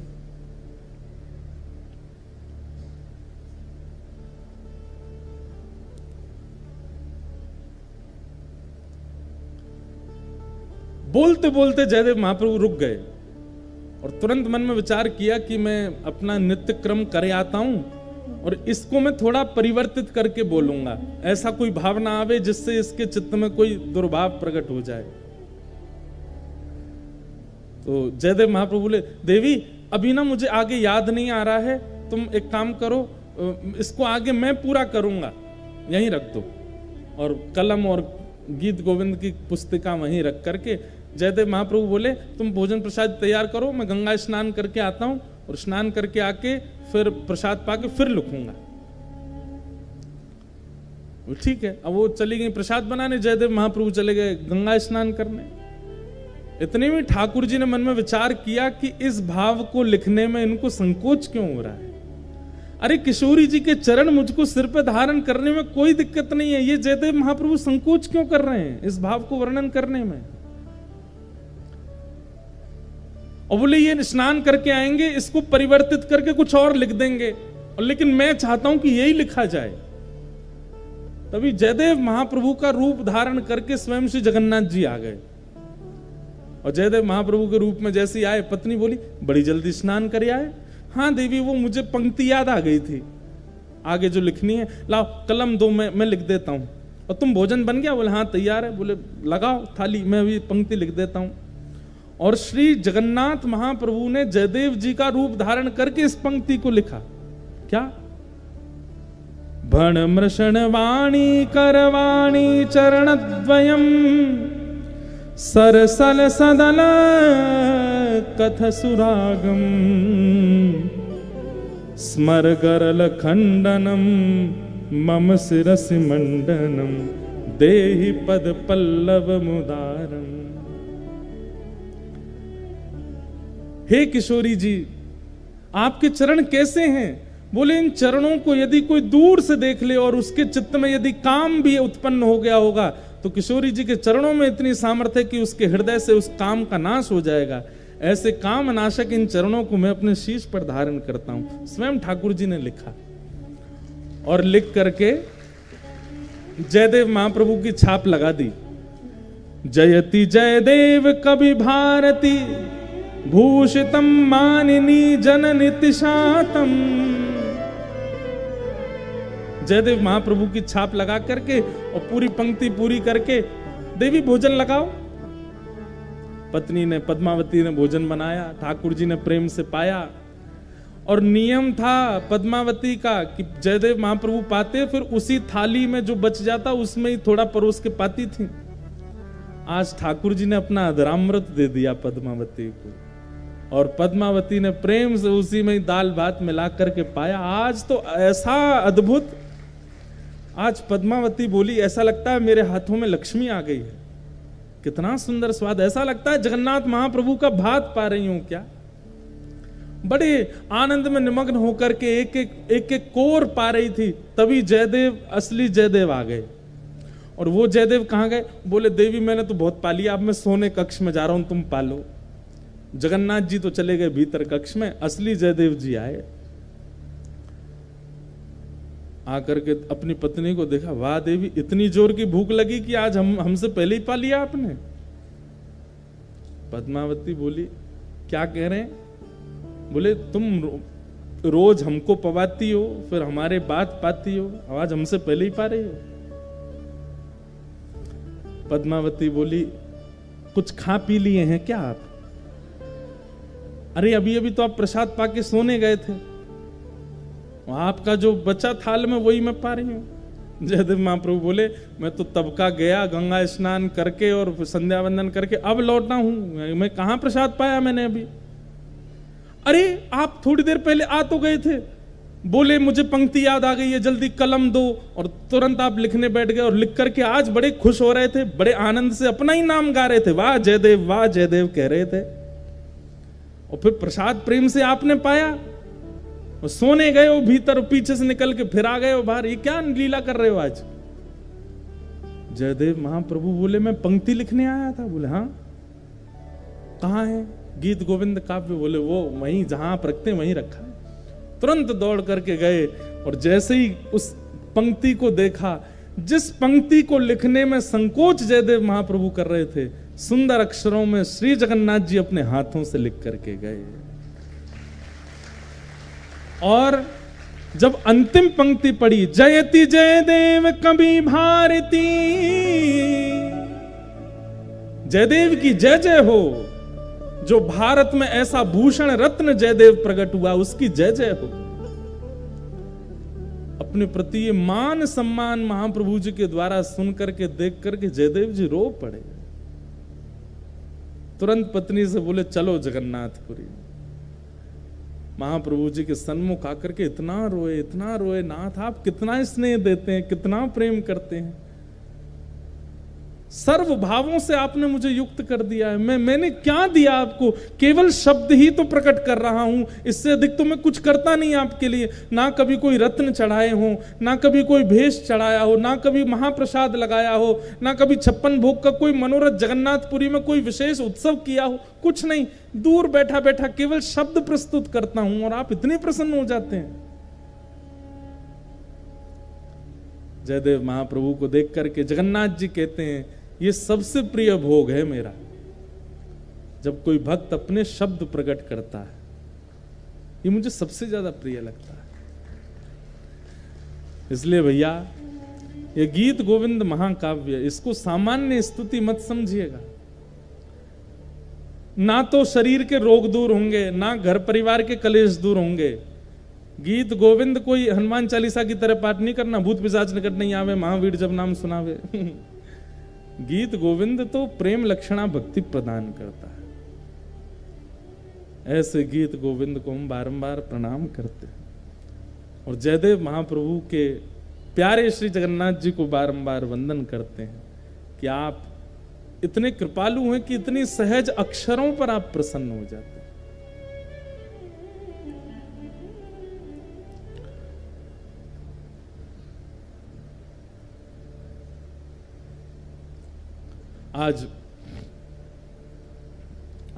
बोलते बोलते जयदेव महाप्रभु रुक गए और तुरंत मन में विचार किया कि मैं अपना नित्य क्रम करे आता हूं और इसको मैं थोड़ा परिवर्तित करके बोलूंगा, ऐसा कोई भावना आवे जिससे इसके चित्त में कोई दुर्भाव प्रकट हो जाए। तो जयदेव महाप्रभु बोले देवी अभी ना मुझे आगे याद नहीं आ रहा है, तुम एक काम करो, इसको आगे मैं पूरा करूंगा, यहीं रख दो। और कलम और गीत गोविंद की पुस्तिका वहीं रख करके जयदेव महाप्रभु बोले तुम भोजन प्रसाद तैयार करो, मैं गंगा स्नान करके आता हूं और स्नान करके आके फिर प्रसाद पाके फिर लिखूंगा। ठीक है। अब वो चली गई प्रसाद बनाने, जयदेव महाप्रभु चले गए गंगा स्नान करने। इतने में ठाकुर जी ने मन में विचार किया कि इस भाव को लिखने में इनको संकोच क्यों हो रहा है। अरे किशोरी जी के चरण मुझको सिर पर धारण करने में कोई दिक्कत नहीं है, ये जयदेव महाप्रभु संकोच क्यों कर रहे हैं इस भाव को वर्णन करने में? और बोले ये स्नान करके आएंगे, इसको परिवर्तित करके कुछ और लिख देंगे, और लेकिन मैं चाहता हूं कि यही लिखा जाए। तभी जयदेव महाप्रभु का रूप धारण करके स्वयं श्री जगन्नाथ जी आ गए। और जयदेव महाप्रभु के रूप में जैसे आए, पत्नी बोली बड़ी जल्दी स्नान कर आए। हाँ देवी, वो मुझे पंक्ति याद आ गई थी, आगे जो लिखनी है, लाओ कलम दो, मैं लिख देता हूं। और तुम भोजन बन गया? बोले हाँ तैयार है। बोले लगाओ थाली, मैं भी पंक्ति लिख देता हूं। और श्री जगन्नाथ महाप्रभु ने जयदेव जी का रूप धारण करके इस पंक्ति को लिखा। क्या? भण मृषण वाणी करवाणी चरणद्वयम् सरसल सदल कथ सुरागम स्मर गरल खंडनम मम शिरसि मंडनम देहि पद पल्लव मुदारम। हे किशोरी जी, आपके चरण कैसे हैं? बोले इन चरणों को यदि कोई दूर से देख ले और उसके चित्त में यदि काम भी उत्पन्न हो गया होगा, तो किशोरी जी के चरणों में इतनी सामर्थ्य है कि उसके हृदय से उस काम का नाश हो जाएगा। ऐसे काम नाशक इन चरणों को मैं अपने शीश पर धारण करता हूं। स्वयं ठाकुर जी ने लिखा और लिख करके जयदेव महाप्रभु की छाप लगा दी। जयति जयदेव कवि भारती भूषितम मानिनी जननि तिशातम। जयदेव महाप्रभु की छाप लगा करके और पूरी पंक्ति पूरी करके, देवी भोजन लगाओ। पत्नी ने, पद्मावती ने भोजन बनाया, ठाकुर जी ने प्रेम से पाया। और नियम था पद्मावती का कि जयदेव महाप्रभु पाते, फिर उसी थाली में जो बच जाता उसमें ही थोड़ा परोस के पाती थी। आज ठाकुर जी ने अपना अधरामृत दे दिया पद्मावती को, और पद्मावती ने प्रेम से उसी में ही दाल भात मिला करके पाया। आज तो ऐसा अद्भुत, आज पद्मावती बोली ऐसा लगता है मेरे हाथों में लक्ष्मी आ गई है। कितना सुंदर स्वाद, ऐसा लगता है जगन्नाथ महाप्रभु का भात पा रही हूं क्या। बड़े आनंद में निमग्न होकर के एक एक कोर पा रही थी। तभी जयदेव, असली जयदेव आ गए। और वो जयदेव कहां गए? बोले देवी मैंने तो बहुत पा लिया, अब मैं सोने कक्ष में जा रहा हूं, तुम पालो। जगन्नाथ जी तो चले गए भीतर कक्ष में, असली जयदेव जी आए। आकर के अपनी पत्नी को देखा, वाह देवी इतनी जोर की भूख लगी कि आज हमसे पहले ही पा लिया आपने। पद्मावती बोली क्या कह रहे हैं? बोले तुम रोज हमको पवाती हो, फिर हमारे बात पाती हो, आज हमसे पहले ही पा रही हो। पद्मावती बोली कुछ खा पी लिए हैं क्या आप? अरे अभी अभी तो आप प्रसाद पाके सोने गए थे, आपका जो बचा थाल में वही मैं पा रही हूं। जयदेव महाप्रभु बोले मैं तो तब का गया, गंगा स्नान करके और संध्या वंदन करके अब लौटा हूं, मैं कहां प्रसाद पाया मैंने अभी। अरे आप थोड़ी देर पहले आ तो गए थे, बोले मुझे पंक्ति याद आ गई है, जल्दी कलम दो, और तुरंत आप लिखने बैठ गए और लिख करके आज बड़े खुश हो रहे थे, बड़े आनंद से अपना ही नाम गा रहे थे, वाह जयदेव कह रहे थे। और फिर प्रसाद प्रेम से आपने पाया और सोने गए हो भीतर, पीछे से निकल के फिर आ गए हो बाहर, ये क्या लीला कर रहे हो आज? जयदेव महाप्रभु बोले मैं पंक्ति लिखने आया था। बोले हाँ कहाँ है? गीत गोविंद काव्य। बोले वो वहीं जहां आप रखते हैं वहीं रखा है। तुरंत दौड़ करके गए और जैसे ही उस पंक्ति को देखा, जिस पंक्ति को लिखने में संकोच जयदेव महाप्रभु कर रहे थे, सुंदर अक्षरों में श्री जगन्नाथ जी अपने हाथों से लिख करके गए। और जब अंतिम पंक्ति पड़ी, जयति जयदेव कवि भारती, जयदेव की जय जय हो, जो भारत में ऐसा भूषण रत्न जयदेव प्रकट हुआ उसकी जय जय हो। अपने प्रति ये मान सम्मान महाप्रभु जी के द्वारा सुन करके देख करके जयदेव जी रो पड़े। तुरंत पत्नी से बोले चलो जगन्नाथपुरी। महाप्रभु जी के सन्मुख आकर के इतना रोए, नाथ आप कितना स्नेह देते हैं, कितना प्रेम करते हैं, सर्व भावों से आपने मुझे युक्त कर दिया है। मैंने क्या दिया आपको? केवल शब्द ही तो प्रकट कर रहा हूं, इससे अधिक तो मैं कुछ करता नहीं आपके लिए। ना कभी कोई रत्न चढ़ाए हो, ना कभी कोई भेष चढ़ाया हो, ना कभी महाप्रसाद लगाया हो, ना कभी 56 भोग का कोई मनोरथ जगन्नाथपुरी में कोई विशेष उत्सव किया हो, कुछ नहीं। दूर बैठा बैठा केवल शब्द प्रस्तुत करता हूं और आप इतने प्रसन्न हो जाते हैं। जयदेव महाप्रभु को देख करके जगन्नाथ जी कहते हैं ये सबसे प्रिय भोग है मेरा, जब कोई भक्त अपने शब्द प्रकट करता है, ये मुझे सबसे ज्यादा प्रिय लगता है। इसलिए भैया ये गीत गोविंद महाकाव्य, इसको सामान्य स्तुति मत समझिएगा। ना तो शरीर के रोग दूर होंगे, ना घर परिवार के कलेश दूर होंगे। गीत गोविंद कोई हनुमान चालीसा की तरह पाठ नहीं करना, भूत पिशाच निकट नहीं आवे, महावीर जब नाम सुनावे। गीत गोविंद तो प्रेम लक्षणा भक्ति प्रदान करता है। ऐसे गीत गोविंद को हम बारंबार प्रणाम करते हैं और जयदेव महाप्रभु के प्यारे श्री जगन्नाथ जी को बारंबार वंदन करते हैं कि आप इतने कृपालु हैं कि इतनी सहज अक्षरों पर आप प्रसन्न हो जाते हैं। आज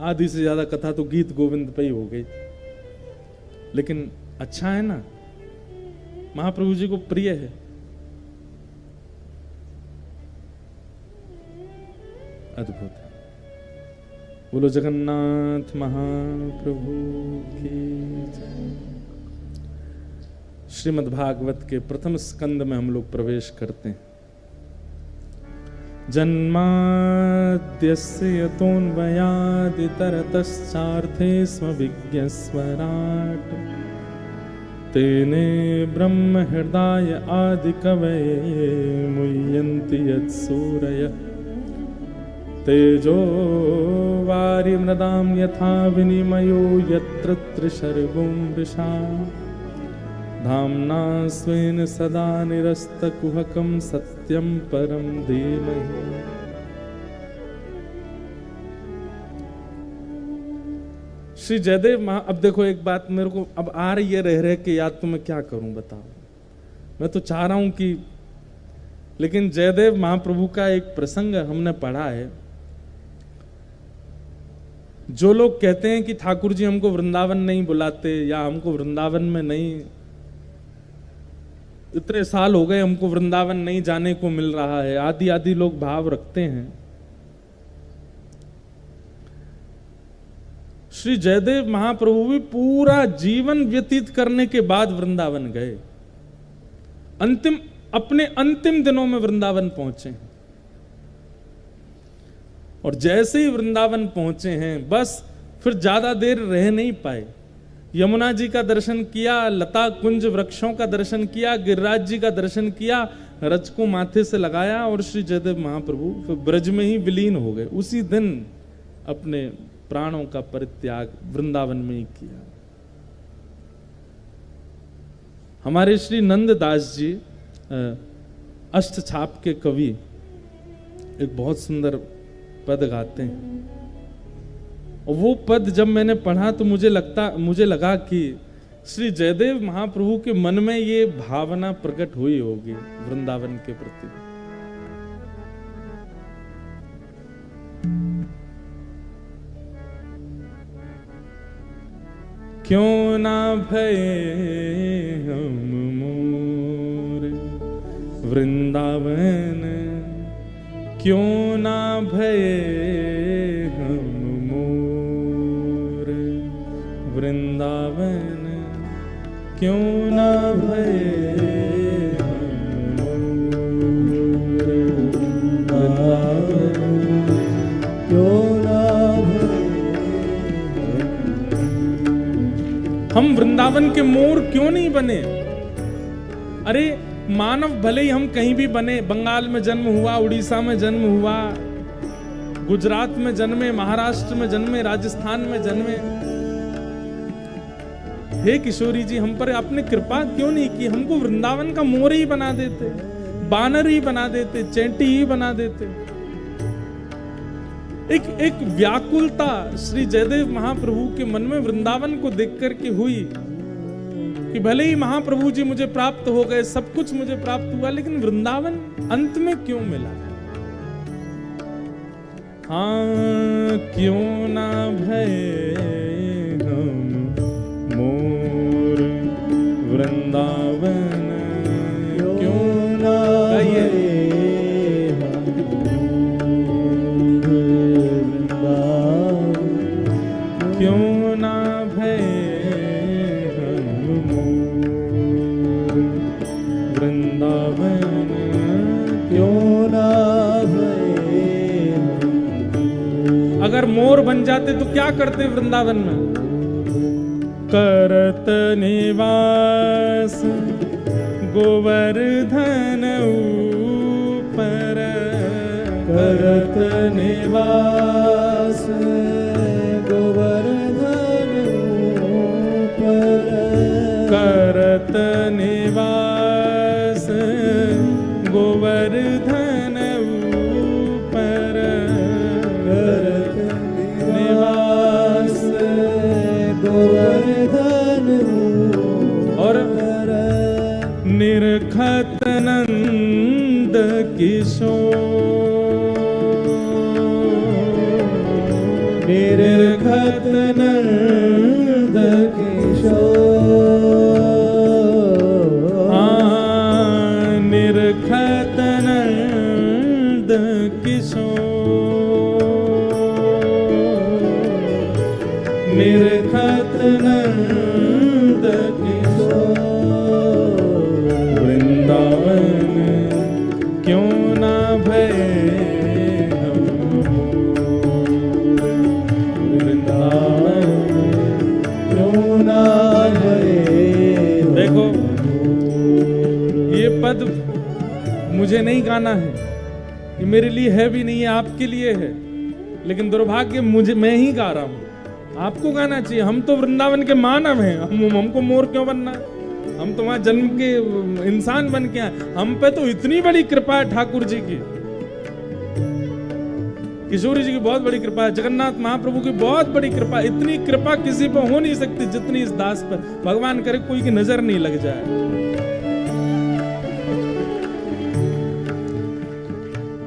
आधी से ज्यादा कथा तो गीत गोविंद पे ही हो गई, लेकिन अच्छा है ना, महाप्रभु जी को प्रिय है। अद्भुत है। बोलो जगन्नाथ महाप्रभु की जय। श्रीमद् भागवत के प्रथम स्कंद में हम लोग प्रवेश करते हैं। जन्माद्यस्य यतोऽन्वयादितरतश्चार्थेष्वभिज्ञस्वराट् तेने ब्रह्म हृदय आदि कवये मुह्यन्ति यत्सूरयः तेजो वारिमृदां यथा विनिमयो यत्र त्रिशर्गो मृषा धाम्ना स्वेन सदा निरस्तकुहकं सत्यं परं धीमहि। श्री जयदेव महा, अब देखो एक बात मेरे को अब आ रही है रह के याद, तो मैं क्या करूं बताओ। मैं तो चाह रहा हूं कि, लेकिन जयदेव महाप्रभु का एक प्रसंग हमने पढ़ा है। जो लोग कहते हैं कि ठाकुर जी हमको वृंदावन नहीं बुलाते या हमको वृंदावन में नहीं, इतने साल हो गए हमको वृंदावन नहीं जाने को मिल रहा है, आदि आदि लोग भाव रखते हैं। श्री जयदेव महाप्रभु भी पूरा जीवन व्यतीत करने के बाद वृंदावन गए, अपने अंतिम दिनों में वृंदावन पहुंचे हैं। और जैसे ही वृंदावन पहुंचे हैं, बस फिर ज्यादा देर रह नहीं पाए। यमुना जी का दर्शन किया, लता कुंज वृक्षों का दर्शन किया, गिरिराज जी का दर्शन किया, रज को माथे से लगाया और श्री जयदेव महाप्रभु फिर ब्रज में ही विलीन हो गए। उसी दिन अपने प्राणों का परित्याग वृंदावन में ही किया। हमारे श्री नंददास जी अष्टछाप के कवि एक बहुत सुंदर पद गाते हैं, और वो पद जब मैंने पढ़ा तो मुझे लगा कि श्री जयदेव महाप्रभु के मन में ये भावना प्रकट हुई होगी वृंदावन के प्रति। क्यों ना भये हम मोर वृंदावन, क्यों ना भये हम मोर वृंदावन, क्यों ना भये हम मोर वृंदावन, क्यों ना भये। हम वृंदावन के मोर क्यों नहीं बने? अरे मानव भले ही हम कहीं भी बने, बंगाल में जन्म हुआ, उड़ीसा में जन्म हुआ, गुजरात में जन्मे, महाराष्ट्र में जन्मे, राजस्थान में जन्मे, हे किशोरी जी हम पर आपने कृपा क्यों नहीं की? हमको वृंदावन का मोर ही बना देते, बानर ही बना देते, चैंटी ही बना देते। एक व्याकुलता श्री जयदेव महाप्रभु के मन में वृंदावन को देख करके हुई कि भले ही महाप्रभु जी मुझे प्राप्त हो गए, सब कुछ मुझे प्राप्त हुआ, लेकिन वृंदावन अंत में क्यों मिला? हाँ, क्यों ना भये हम मोर वृंदावन, क्यों ना अगर मोर बन जाते तो क्या करते वृंदावन में? करत निवास गोवर्धन ऊपर, करत निवास गोवर्धन ऊपर, करत निवास गोवर्धन ऊपर, करत निवास गोवर्धन और ऊपर, निरखत नंद किशोर, निरखत नंद किशोर, निरखत नंद किशोर, निरखत नंद किशोर, वृंदावन क्यों ना भये हम, वृंदावन क्यों ना भये। देखो ये पद मुझे नहीं गाना है, ये मेरे लिए है भी नहीं है, आपके लिए है, लेकिन दुर्भाग्य मुझे मैं ही गा रहा हूं। आपको गाना चाहिए। हम तो वृंदावन के मानव हैं, हमको मोर क्यों बनना है? हम तो वहां जन्म के इंसान बन के आए। हम पे तो इतनी बड़ी कृपा है ठाकुर जी की, किशोरी जी की बहुत बड़ी कृपा है, जगन्नाथ महाप्रभु की बहुत बड़ी कृपा। इतनी कृपा किसी पर हो नहीं सकती जितनी इस दास पर। भगवान करे कोई की नजर नहीं लग जाए।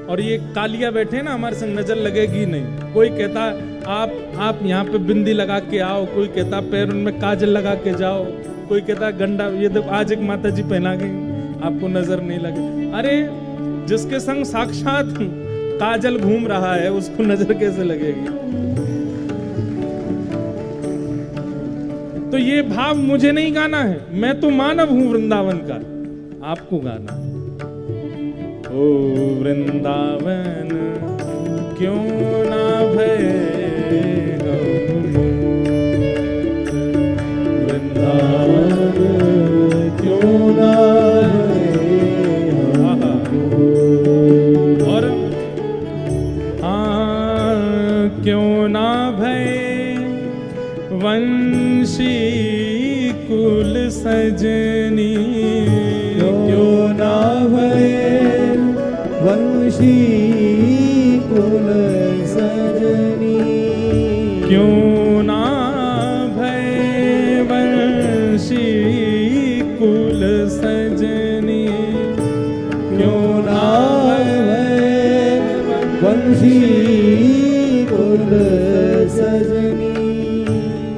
और ये कालिया बैठे ना हमारे संग, नजर लगेगी नहीं। कोई कहता आप यहाँ पे बिंदी लगा के आओ, कोई कहता पैर उनमें काजल लगा के जाओ, कोई कहता गंडा, ये तो आज एक माता जी पहना गई आपको नजर नहीं लगे। अरे जिसके संग साक्षात काजल घूम रहा है उसको नजर कैसे लगेगी? तो ये भाव मुझे नहीं गाना है, मैं तो मानव हूं वृंदावन का, आपको गाना है। ओ वृंदावन क्यों ना भये हम, वृंदावन क्यों ना भये हम। और क्यों ना भये वंशी कुल सजनी, क्यों ना भये वंशी कुल सजनी, क्यों ना भये वंशी कुल सजनी, क्यों ना भये वंशी कुल सजनी।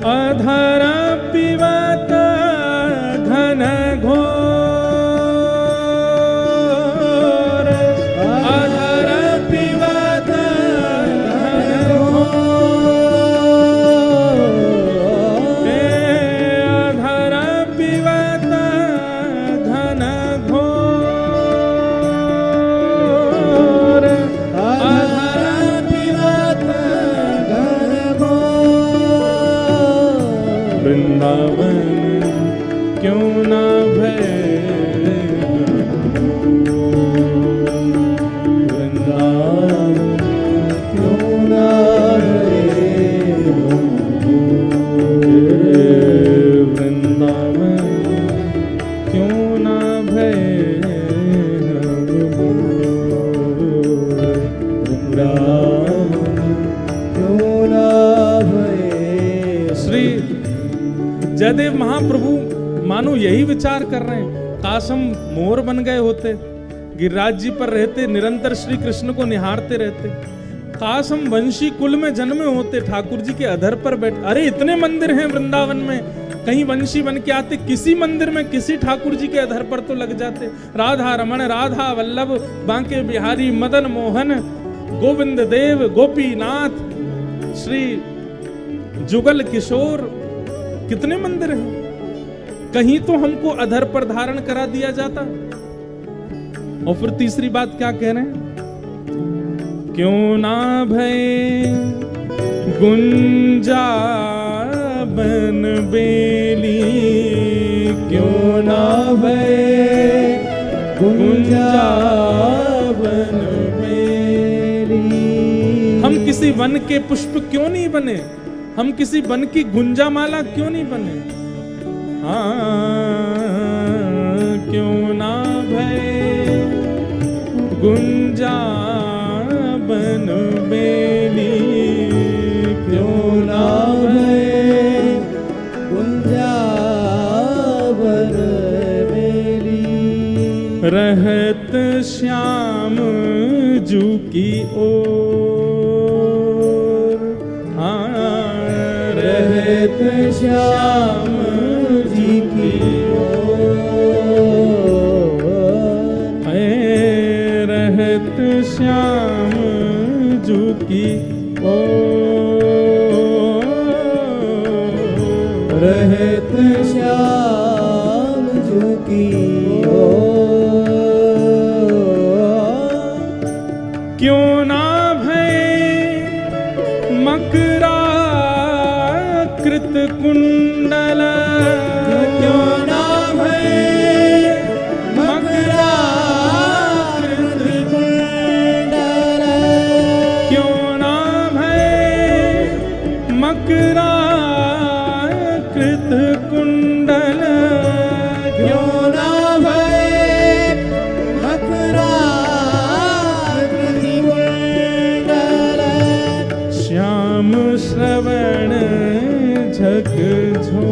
अधर पिबत घन घोर, अधर पिबत घन घोर, अधर पिबत घन घोर, अधर पिबत घन घोर, वृंदावन क्यों ना भये, वृंदावन क्यों ना भये, वृंदावन क्यों ना भये, वृंदावन क्यों ना भये। श्री जयदेव महाप्रभु मानो यही विचार कर रहे हैं, काश हम मोर बन गए होते, गिरिराज जी पर रहते, निरंतर श्री कृष्ण को निहारते रहते। काश हम वंशी कुल में जन्मे होते, ठाकुर जी के अधर पर बैठ। अरे इतने मंदिर हैं वृंदावन में, कहीं वंशी बन के आते, किसी मंदिर में किसी ठाकुर जी के अधर पर तो लग जाते। राधा रमण, राधा वल्लभ, बांके बिहारी, मदन मोहन, गोविंद देव, गोपीनाथ, श्री जुगल किशोर, कितने मंदिर हैं। कहीं तो हमको अधर पर धारण करा दिया जाता। और फिर तीसरी बात क्या कह रहे हैं? क्यों ना भये गुंजावन बेली क्यों ना भये गुंजावन बेली। हम किसी वन के पुष्प क्यों नहीं बने, हम किसी वन की गुंजामाला क्यों नहीं बने। क्यों ना भये गुंजावन बेली क्यों ना भये गुंजावन बेली। रहत श्याम जू की ओर, रहत श्याम जी की ओर। रहत श्याम जू की ओर। रहत श्याम जू की ओर। क्यों ना भये मकराकृत कुंडल। क्यों ना भये मकराकृत कुंडल। क्यों ना भये मकराकृत कुंडल। क्यों ना भये मकराकृत कुंडल। श्याम श्रवण झकझोर।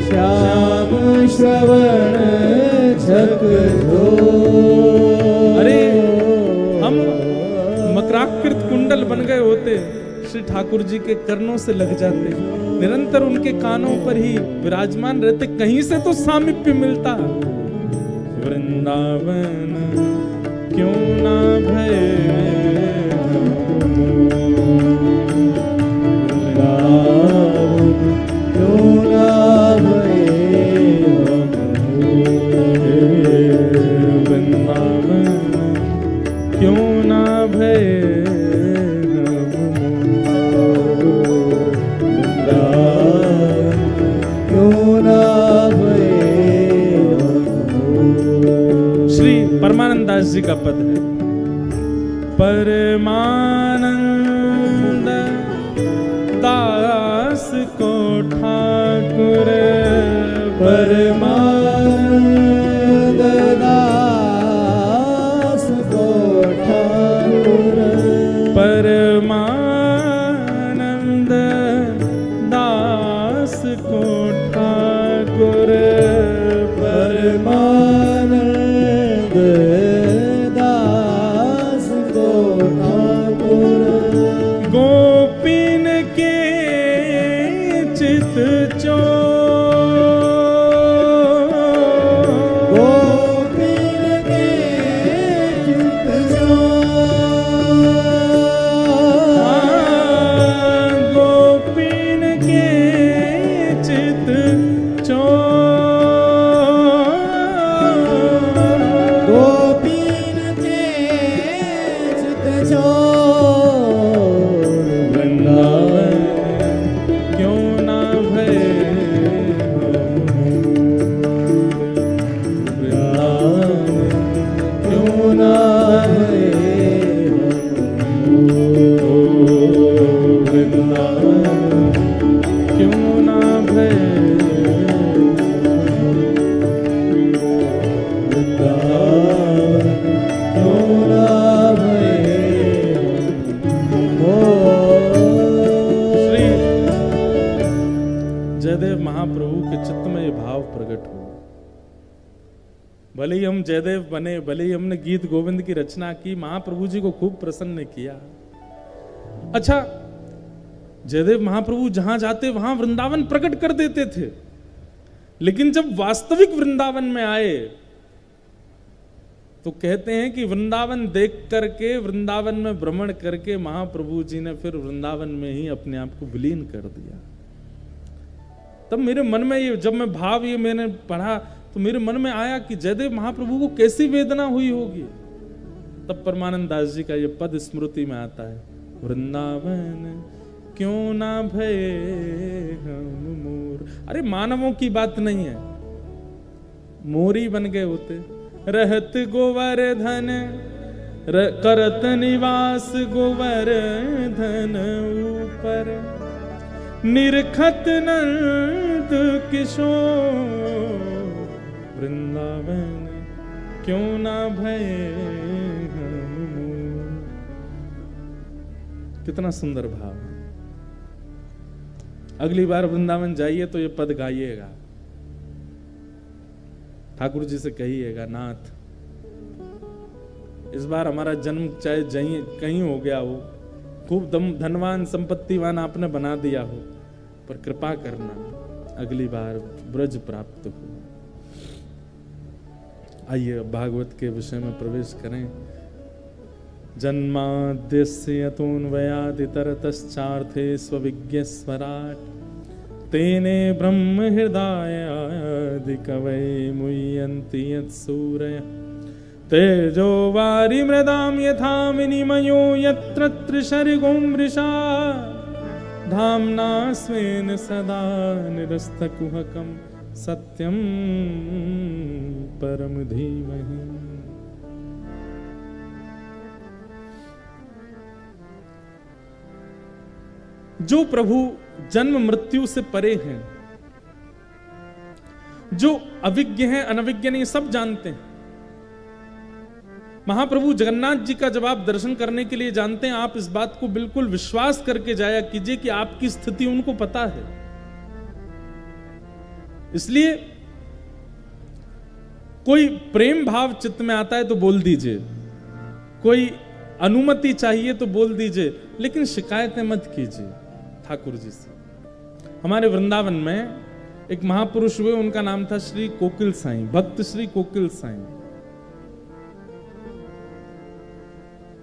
श्याम श्रवण झकझोर। अरे हम मकराकृत कुंडल बन गए होते, श्री ठाकुर जी के कर्णों से लग जाते, निरंतर उनके कानों पर ही विराजमान रहते, कहीं से तो सामीप्य मिलता। वृंदावन क्यों ना भये क्यों ना भये वृंदावन क्यों ना भये क्यों ना भये। श्री परमानंद दास जी का पद है। परमानंद दास को ठाकुर। परमानंद दास को ठाकुर। परमानंद दास को ठाकुर। परमानंद दास को ठाकुर। गोपीन के चित चोर। गोपीन के चित चोर। गोपीन के चित चोर। गोपीन के चित चोर। वृंदावन क्यों ना भये वृंदावन क्यों ना भये वृंदावन क्यों ना भये वृंदावन क्यों ना भये। श्री जयदेव महाप्रभु के चित्त में ये भाव प्रकट हुआ। भले ही हम जयदेव बने, भले ही हमने गीत गोविंद की रचना की, महाप्रभु जी को खूब प्रसन्न किया। अच्छा, जयदेव महाप्रभु जहां जाते वहां वृंदावन प्रकट कर देते थे, लेकिन जब वास्तविक वृंदावन में आए तो कहते हैं कि वृंदावन देख करके, वृंदावन में भ्रमण करके महाप्रभु जी ने फिर वृंदावन में ही अपने आप को विलीन कर दिया। तब मेरे मन में ये, जब मैं भाव ये मैंने पढ़ा तो मेरे मन में आया कि जयदेव महाप्रभु को कैसी वेदना हुई होगी। तब परमानंद दास जी का ये पद स्मृति में आता है, वृंदावन क्यों ना भये हम मोर। अरे मानवों की बात नहीं है, मोरी बन गए होते। रहत गोवर्धन करत निवास गोवर्धन ऊपर, निरखत नंद किशोर, वृंदावन क्यों ना भये हम मोर। कितना सुंदर भाव है। अगली बार वृंदावन जाइए तो ये पद गाइएगा, ठाकुर जी से कहिएगा, नाथ इस बार हमारा जन्म चाहे कहीं हो गया हो, खूब धनवान संपत्तिवान आपने बना दिया हो, पर कृपा करना अगली बार ब्रज प्राप्त हो। आइए भागवत के विषय में प्रवेश करें। जन्माद्यस्य यतोऽन्वयादितरतश्चार्थे स्वविज्ञस्वराट्, तेने ब्रह्म हृदयादि कवये मुह्यन्ति यत्सूरयः, तेजो वारि मृदां यथा विनिमयो यत्र त्रिशर्गो मृषा, धाम्ना स्वेन सदा निरस्तकुहकं सत्यं परम धीमहि। जो प्रभु जन्म मृत्यु से परे हैं, जो अविज्ञ हैं अनविज्ञ नहीं, सब जानते हैं। महाप्रभु जगन्नाथ जी का जब आप दर्शन करने के लिए जानते हैं, आप इस बात को बिल्कुल विश्वास करके जाया कीजिए कि आपकी स्थिति उनको पता है। इसलिए कोई प्रेम भाव चित्त में आता है तो बोल दीजिए, कोई अनुमति चाहिए तो बोल दीजिए, लेकिन शिकायतें मत कीजिए ठाकुर जी से। हमारे वृंदावन में एक महापुरुष हुए, उनका नाम था श्री कोकिल साईं, भक्त श्री कोकिल साईं।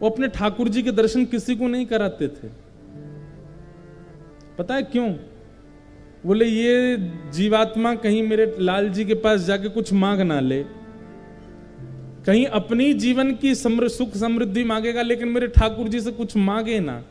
वो अपने ठाकुर जी के दर्शन किसी को नहीं कराते थे। पता है क्यों? बोले ये जीवात्मा कहीं मेरे लाल जी के पास जाके कुछ मांग ना ले, कहीं अपनी जीवन की सुख समृद्धि मांगेगा, लेकिन मेरे ठाकुर जी से कुछ मांगे ना।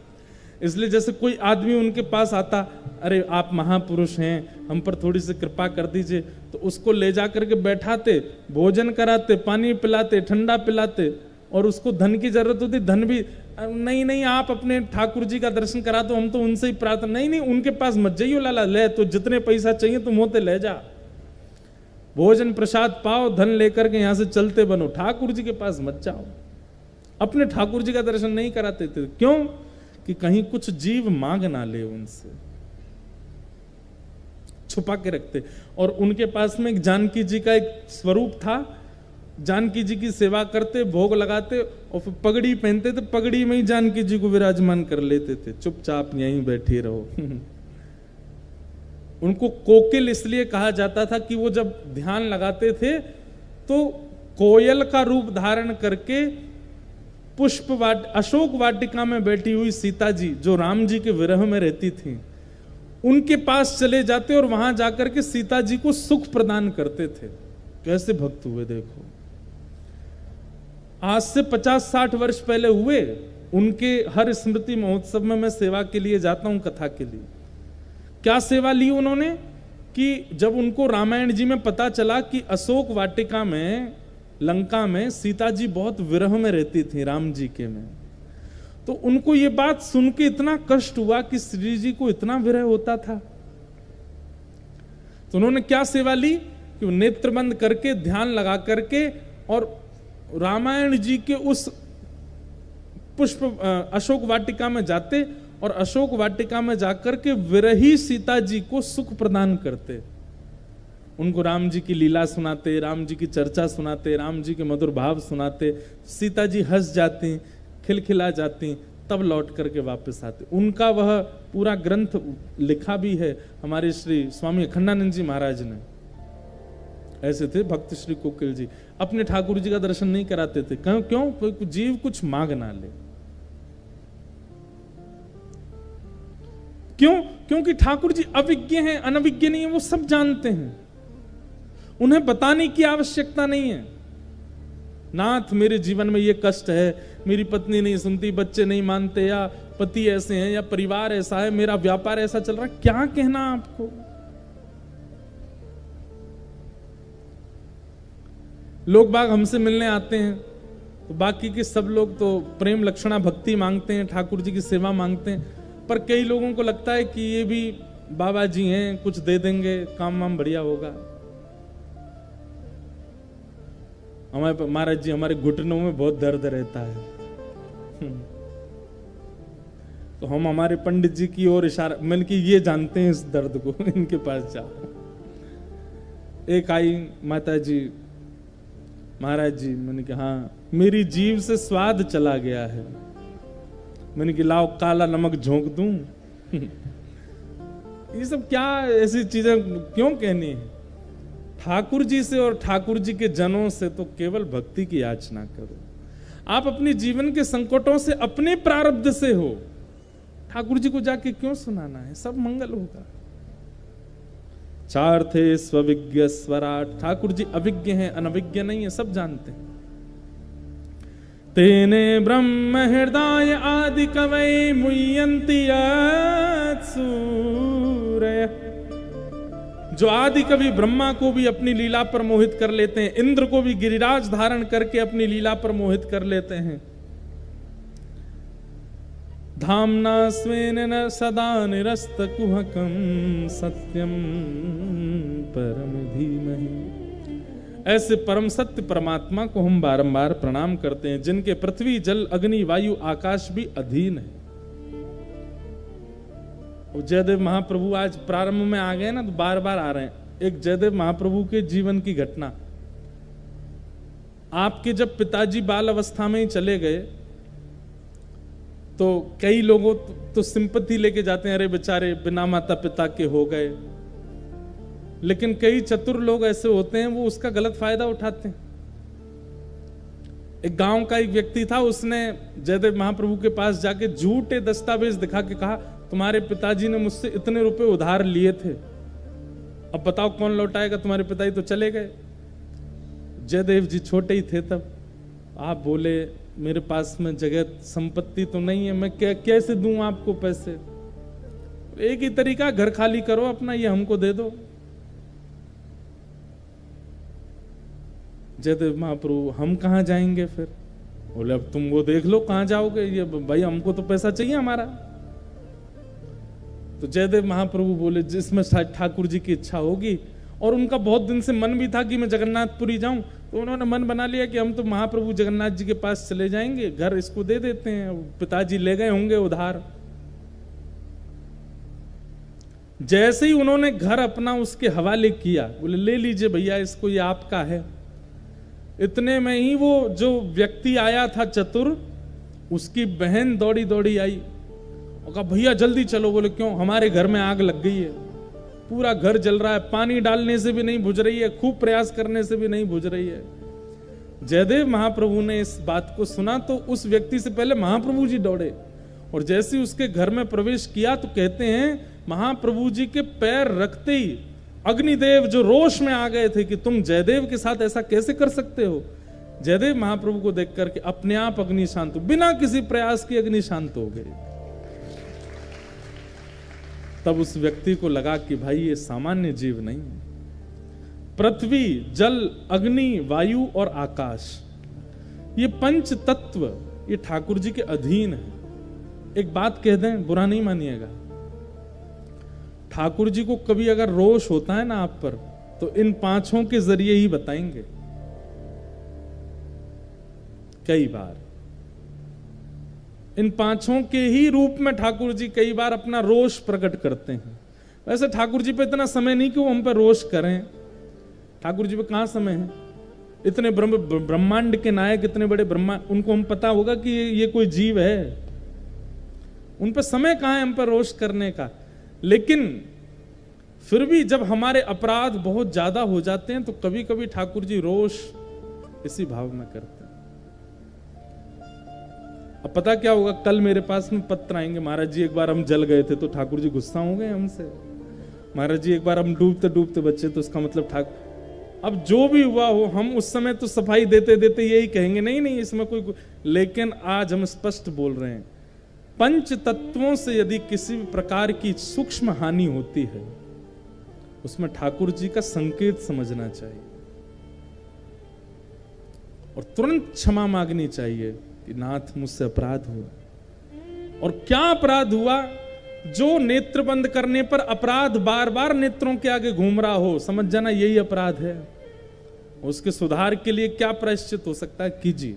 इसलिए जैसे कोई आदमी उनके पास आता, अरे आप महापुरुष हैं, हम पर थोड़ी सी कृपा कर दीजिए, तो उसको ले जा करके बैठाते, भोजन कराते, पानी पिलाते, ठंडा पिलाते, और उसको धन की जरूरत होती, धन भी नहीं आप अपने ठाकुर जी का दर्शन करा दो, हम तो उनसे ही प्रार्थना। नहीं उनके पास मत जाइयो लाला, ले तो जितने पैसा चाहिए तुम होते ले जा, भोजन प्रसाद पाओ, धन लेकर के यहां से चलते बनो, ठाकुर जी के पास मत जाओ। अपने ठाकुर जी का दर्शन नहीं कराते थे। क्यों? कि कहीं कुछ जीव मांग ना ले, उनसे छुपा के रखते। और उनके पास में एक जानकी जी का एक स्वरूप था, जानकी जी की सेवा करते, भोग लगाते, और फिर पगड़ी पहनते थे, पगड़ी में ही जानकी जी को विराजमान कर लेते थे, चुपचाप यहीं बैठी रहो। उनको कोकिल इसलिए कहा जाता था कि वो जब ध्यान लगाते थे तो कोयल का रूप धारण करके अशोक वाटिका में बैठी हुई सीता जी, जो राम जी के विरह में रहती थी, उनके पास चले जाते और वहां जाकर के सीता जी को सुख प्रदान करते थे। कैसे भक्त हुए देखो। आज से 50-60 वर्ष पहले हुए। उनके हर स्मृति महोत्सव में मैं सेवा के लिए जाता हूं, कथा के लिए। क्या सेवा ली उन्होंने कि जब उनको रामायण जी में पता चला कि अशोक वाटिका में, लंका में सीता जी बहुत विरह में रहती थी राम जी के में, तो उनको ये बात सुन के इतना कष्ट हुआ कि श्री जी को इतना विरह होता था। तो उन्होंने क्या सेवा ली कि वो नेत्र बंद करके ध्यान लगा करके और रामायण जी के उस पुष्प अशोक वाटिका में जाते और अशोक वाटिका में जाकर के विरही सीता जी को सुख प्रदान करते। उनको राम जी की लीला सुनाते, राम जी की चर्चा सुनाते, राम जी के मधुर भाव सुनाते, सीता जी हंस जाती, खिलखिला जाती, तब लौट करके वापस आते। उनका वह पूरा ग्रंथ लिखा भी है हमारे श्री स्वामी अखंडानंद जी महाराज ने। ऐसे थे भक्त श्री कोकिल जी, अपने ठाकुर जी का दर्शन नहीं कराते थे। क्यों? कोई जीव कुछ मांग ना ले। क्यों? क्योंकि ठाकुर जी अविज्ञ हैं, अनविज्ञ नहीं है, वो सब जानते हैं, उन्हें बताने की आवश्यकता नहीं है। नाथ मेरे जीवन में ये कष्ट है, मेरी पत्नी नहीं सुनती, बच्चे नहीं मानते, या पति ऐसे हैं, या परिवार ऐसा है, मेरा व्यापार ऐसा चल रहा है, क्या कहना आपको? लोग बाग हमसे मिलने आते हैं तो बाकी के सब लोग तो प्रेम लक्षणा भक्ति मांगते हैं, ठाकुर जी की सेवा मांगते हैं, पर कई लोगों को लगता है कि ये भी बाबा जी हैं, कुछ दे देंगे, काम वाम बढ़िया होगा। हमारे महाराज जी, हमारे घुटनों में बहुत दर्द रहता है तो हम हमारे पंडित जी की ओर इशारा, मैंने कि ये जानते हैं इस दर्द को, इनके पास जाओ। एक आई माता जी, महाराज जी, मैंने कहा हाँ, मेरी जीभ से स्वाद चला गया है। मैंने कि लाओ काला नमक झोंक दूं ये सब क्या ऐसी चीजें क्यों कहनी है? ठाकुर जी से और ठाकुर जी के जनों से तो केवल भक्ति की याचना करो। आप अपने जीवन के संकटों से अपने प्रारब्ध से हो, ठाकुर जी को जाके क्यों सुनाना है? सब मंगल होगा। चार थे स्वविज्ञ स्वराट, ठाकुर जी अविज्ञ हैं, अनविज्ञ नहीं है, सब जानते हैं। तेने ब्रह्म हृदय आदि कवै मुह्यन्ति सूरय, जो आदि कवि ब्रह्मा को भी अपनी लीला पर मोहित कर लेते हैं, इंद्र को भी गिरिराज धारण करके अपनी लीला पर मोहित कर लेते हैं। धामना स्वेन न सदा निरस्त कुहकम सत्यम परम धीमहि। ऐसे परम सत्य परमात्मा को हम बारंबार प्रणाम करते हैं, जिनके पृथ्वी जल अग्नि वायु आकाश भी अधीन है। और जयदेव महाप्रभु आज प्रारंभ में आ गए ना, तो बार बार आ रहे हैं। एक जयदेव महाप्रभु के जीवन की घटना, आपके जब पिताजी बाल अवस्था में ही चले गए तो कई लोगों तो सिंपैथी लेके जाते हैं, अरे बेचारे बिना माता पिता के हो गए। लेकिन कई चतुर लोग ऐसे होते हैं, वो उसका गलत फायदा उठाते हैं। एक गांव का एक व्यक्ति था, उसने जयदेव महाप्रभु के पास जाके झूठे दस्तावेज दिखा के कहा, तुम्हारे पिताजी ने मुझसे इतने रुपए उधार लिए थे, अब बताओ कौन लौटाएगा? तुम्हारे पिताजी तो चले गए। जयदेव जी छोटे ही थे तब। आप बोले, मेरे पास में जगह संपत्ति तो नहीं है, मैं कैसे दूं आपको पैसे? एक ही तरीका, घर खाली करो अपना, ये हमको दे दो। जयदेव महाप्रभु, हम कहां जाएंगे फिर? बोले, अब तुम वो देख लो कहां जाओगे, ये भाई हमको तो पैसा चाहिए हमारा। तो जयदेव महाप्रभु बोले, जिसमें ठाकुर जी की इच्छा होगी। और उनका बहुत दिन से मन भी था कि मैं जगन्नाथपुरी जाऊं, तो उन्होंने मन बना लिया कि हम तो महाप्रभु जगन्नाथ जी के पास चले जाएंगे, घर इसको दे देते हैं, पिताजी ले गए होंगे उधार। जैसे ही उन्होंने घर अपना उसके हवाले किया, बोले ले लीजिए भैया इसको, ये आपका है। इतने में ही वो जो व्यक्ति आया था चतुर, उसकी बहन दौड़ी दौड़ी आई और कहा, भैया जल्दी चलो। बोले क्यों? हमारे घर में आग लग गई है, पूरा घर जल रहा है, पानी डालने से भी नहीं बुझ रही है, खूब प्रयास करने से भी नहीं बुझ रही है। जयदेव महाप्रभु ने इस बात को सुना तो उस व्यक्ति से पहले महाप्रभु जी दौड़े, और जैसे ही उसके घर में प्रवेश किया तो कहते हैं महाप्रभु जी के पैर रखते ही अग्निदेव जो रोष में आ गए थे कि तुम जयदेव के साथ ऐसा कैसे कर सकते हो। जयदेव महाप्रभु को देख करके अपने आप अग्नि शांत, बिना किसी प्रयास की अग्नि शांत हो गई। तब उस व्यक्ति को लगा कि भाई ये सामान्य जीव नहीं है। पृथ्वी जल अग्नि वायु और आकाश, ये पंच तत्व ये ठाकुर जी के अधीन है। एक बात कह दें, बुरा नहीं मानिएगा, ठाकुर जी को कभी अगर रोष होता है ना आप पर, तो इन पांचों के जरिए ही बताएंगे। कई बार इन पांचों के ही रूप में ठाकुर जी कई बार अपना रोष प्रकट करते हैं। वैसे ठाकुर जी पे इतना समय नहीं कि वो हम पे रोष करें, ठाकुर जी पे कहां समय है? इतने ब्रह्मांड के नायक, इतने बड़े ब्रह्मा, उनको हम पता होगा कि ये कोई जीव है, उन पे समय कहां है हम पे रोष करने का। लेकिन फिर भी जब हमारे अपराध बहुत ज्यादा हो जाते हैं तो कभी कभी ठाकुर जी रोष इसी भाव में करते हैं। अब पता क्या होगा, कल मेरे पास में पत्र आएंगे, महाराज जी एक बार हम जल गए थे तो ठाकुर जी गुस्सा हो गए हमसे, महाराज जी एक बार हम डूबते डूबते बचे तो उसका मतलब ठाकुर। अब जो भी हुआ हो, हम उस समय तो सफाई देते देते यही कहेंगे, नहीं नहीं इसमें कोई, लेकिन आज हम स्पष्ट बोल रहे हैं, पंच तत्वों से यदि किसी भी प्रकार की सूक्ष्म हानि होती है, उसमें ठाकुर जी का संकेत समझना चाहिए और तुरंत क्षमा मांगनी चाहिए कि नाथ मुझसे अपराध हुआ। और क्या अपराध हुआ? जो नेत्र बंद करने पर अपराध बार बार नेत्रों के आगे घूम रहा हो, समझ जाना यही अपराध है। उसके सुधार के लिए क्या प्रायश्चित हो सकता है, कीजिए।